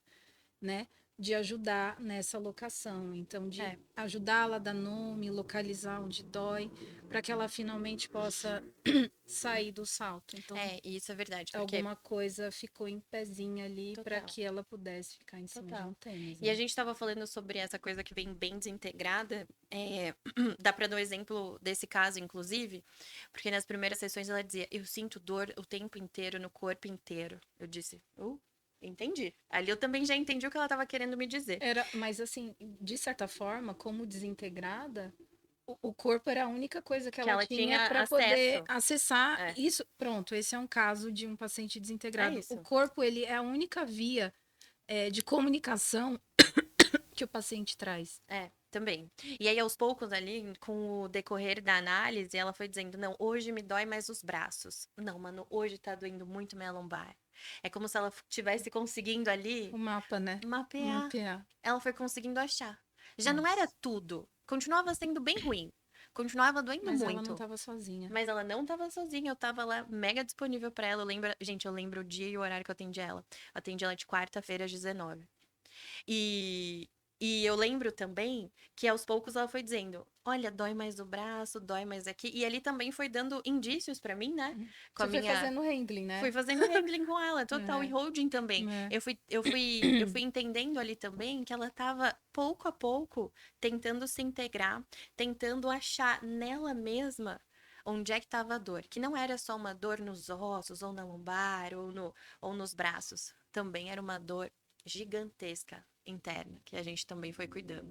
Speaker 3: né, de ajudar nessa locação. Então, de
Speaker 2: É,
Speaker 3: ajudá-la a dar nome, localizar onde dói, para que ela finalmente possa sair do salto. Então,
Speaker 2: e isso é verdade, porque
Speaker 3: alguma coisa ficou em pezinho ali para
Speaker 2: total,
Speaker 3: que ela pudesse ficar em cima de um
Speaker 2: total.
Speaker 3: tênis,
Speaker 2: E a
Speaker 3: né?
Speaker 2: gente estava falando sobre essa coisa que vem bem desintegrada. Dá para dar um exemplo desse caso, inclusive, porque nas primeiras sessões ela dizia: Eu sinto dor o tempo inteiro, no corpo inteiro. Eu disse: entendi. Ali eu também já entendi o que ela estava querendo me dizer.
Speaker 3: Mas assim, de certa forma, como desintegrada, o corpo era a única coisa que
Speaker 2: Que
Speaker 3: ela
Speaker 2: ela
Speaker 3: tinha
Speaker 2: tinha
Speaker 3: para poder
Speaker 2: acesso.
Speaker 3: acessar
Speaker 2: É,
Speaker 3: isso. Pronto, esse é um caso de um paciente
Speaker 2: é
Speaker 3: desintegrado. O
Speaker 2: isso.
Speaker 3: corpo, ele é a única via de comunicação que o paciente traz.
Speaker 2: Também. E aí, aos poucos, ali, com o decorrer da análise, ela foi dizendo: Não, hoje me dói mais os braços. Não, mano, hoje tá doendo muito minha lombar. É como se ela estivesse conseguindo ali
Speaker 3: O mapa, né?
Speaker 2: mapear.
Speaker 3: Mapear.
Speaker 2: Ela foi conseguindo achar. Já não era
Speaker 3: Nossa.
Speaker 2: tudo. Continuava sendo bem ruim. Continuava doendo
Speaker 3: Mas ela não
Speaker 2: muito.
Speaker 3: estava sozinha.
Speaker 2: Mas ela não tava sozinha, eu tava lá mega disponível pra ela. Gente, eu lembro o dia e o horário que eu atendi ela. Eu atendi ela de quarta-feira às 19. E, e eu lembro também que aos poucos ela foi dizendo: Olha, dói mais o braço, dói mais aqui. E ali também foi dando indícios pra mim, né? Com a
Speaker 3: Você foi
Speaker 2: minha.
Speaker 3: fazendo handling,
Speaker 2: Fui
Speaker 3: né?
Speaker 2: fazendo handling com ela, total, e holding também.
Speaker 3: É.
Speaker 2: Eu fui entendendo ali também que ela tava pouco a pouco tentando se integrar, tentando achar nela mesma onde é que estava a dor, que não era só uma dor nos ossos, ou na lombar, ou nos braços. Também era uma dor gigantesca interna, que a gente também foi cuidando.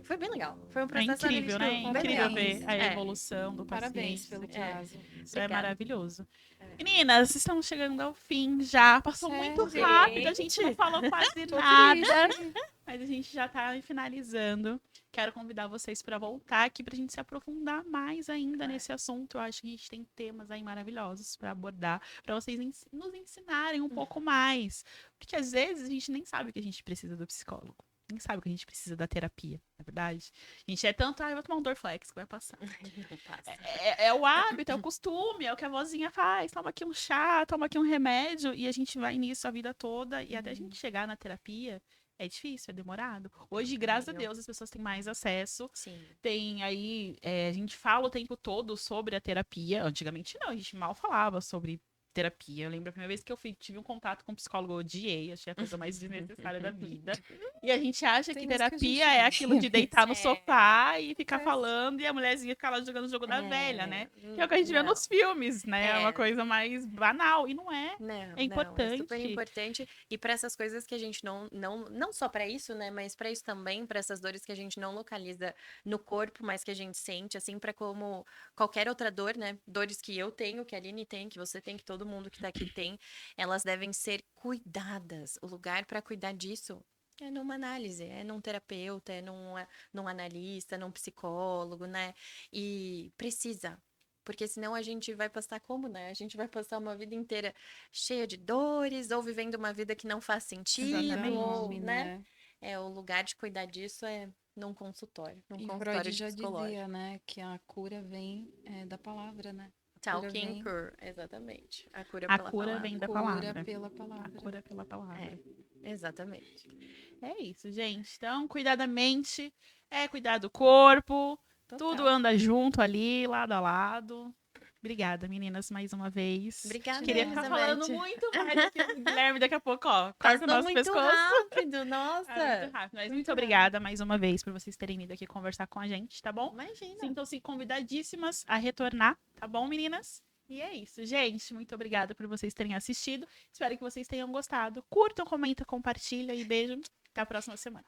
Speaker 2: Foi bem legal. Foi um
Speaker 1: É
Speaker 2: processo
Speaker 1: incrível, né? É
Speaker 2: analítico bem
Speaker 1: incrível
Speaker 2: legal.
Speaker 1: ver
Speaker 3: Parabéns.
Speaker 1: a
Speaker 2: É,
Speaker 1: evolução do
Speaker 3: Parabéns
Speaker 1: paciente.
Speaker 3: pelo
Speaker 2: é.
Speaker 3: caso.
Speaker 1: Isso é
Speaker 2: Obrigada.
Speaker 1: maravilhoso.
Speaker 2: É.
Speaker 1: Meninas, estamos chegando ao fim já. Passou muito rápido, a
Speaker 2: Gente.
Speaker 1: gente não falou quase
Speaker 3: Tô
Speaker 1: nada,
Speaker 3: triste.
Speaker 1: mas a gente já tá finalizando. Quero convidar vocês para voltar aqui para a gente se aprofundar mais ainda nesse assunto. Eu acho que a gente tem temas aí maravilhosos para abordar, para vocês nos ensinarem um pouco mais. Porque às vezes a gente nem sabe que a gente precisa do psicólogo. Nem sabe que a gente precisa da terapia, na verdade. A gente é tanto, eu vou tomar um Dorflex que vai passar.
Speaker 2: Não passa.
Speaker 1: É o hábito, é o costume, é o que a vozinha faz. Toma aqui um chá, toma aqui um remédio, e a gente vai nisso a vida toda. E até a gente chegar na terapia, é difícil, é demorado. Hoje, graças a Deus, as pessoas têm mais acesso.
Speaker 2: Sim.
Speaker 1: Tem aí, a gente fala o tempo todo sobre a terapia. Antigamente não, a gente mal falava sobre terapia. Eu lembro a primeira vez que eu tive um contato com um psicólogo, eu odiei, achei a coisa mais desnecessária da vida. E a gente acha que
Speaker 3: Tem uns que a gente
Speaker 1: terapia é aquilo de deitar no
Speaker 2: É.
Speaker 1: sofá e ficar
Speaker 3: É.
Speaker 1: falando e a mulherzinha ficar lá jogando o jogo da velha, né? Que é o que a gente vê
Speaker 2: Não.
Speaker 1: nos filmes, né? É uma
Speaker 2: É.
Speaker 1: coisa mais banal. E não é.
Speaker 2: Não,
Speaker 1: É
Speaker 2: não, é super
Speaker 1: importante.
Speaker 2: importante. E para essas coisas que a gente não só para isso, né, mas para isso também, para essas dores que a gente não localiza no corpo, mas que a gente sente, assim, para como qualquer outra dor, né, dores que eu tenho, que a Aline tem, que você tem, que todo todo mundo que tá aqui tem, elas devem ser cuidadas. O lugar para cuidar disso é numa análise, é num terapeuta, é num analista, num psicólogo, né? E precisa. Porque senão a gente vai passar como, né? A gente vai passar uma vida inteira cheia de dores, ou vivendo uma vida que não faz sentido, ou,
Speaker 1: Exatamente.
Speaker 2: né? O lugar de cuidar disso é num consultório
Speaker 3: E
Speaker 2: consultório
Speaker 3: Freud
Speaker 2: de
Speaker 3: já
Speaker 2: psicológico.
Speaker 3: dizia, né, que a cura vem da palavra, né?
Speaker 2: Talking
Speaker 3: vem-
Speaker 2: cure, exatamente. A cura
Speaker 1: A
Speaker 2: pela
Speaker 1: cura
Speaker 2: palavra.
Speaker 1: vem da
Speaker 3: Cura
Speaker 1: palavra.
Speaker 3: pela
Speaker 1: A
Speaker 3: palavra.
Speaker 1: cura pela palavra.
Speaker 2: Exatamente.
Speaker 1: É isso, gente. Então, cuidar da mente é cuidar do corpo. Tudo
Speaker 2: Total.
Speaker 1: anda junto ali, lado a lado. Obrigada, meninas, mais uma vez.
Speaker 2: Obrigada,
Speaker 1: Queria ficar
Speaker 2: Elizabeth.
Speaker 1: falando muito mais aqui com o Guilherme daqui a pouco, ó. Corta o
Speaker 2: Passou
Speaker 1: nosso
Speaker 2: muito
Speaker 1: pescoço.
Speaker 2: rápido, nossa.
Speaker 1: Muito rápido. Mas muito
Speaker 2: Muito
Speaker 1: obrigada mais uma vez por vocês terem vindo aqui conversar com a gente, tá bom?
Speaker 2: Imagina.
Speaker 1: Sintam-se convidadíssimas a retornar, tá bom, meninas? E é isso, gente. Muito obrigada por vocês terem assistido. Espero que vocês tenham gostado. Curtam, comentam, compartilham e beijo. Até a próxima semana.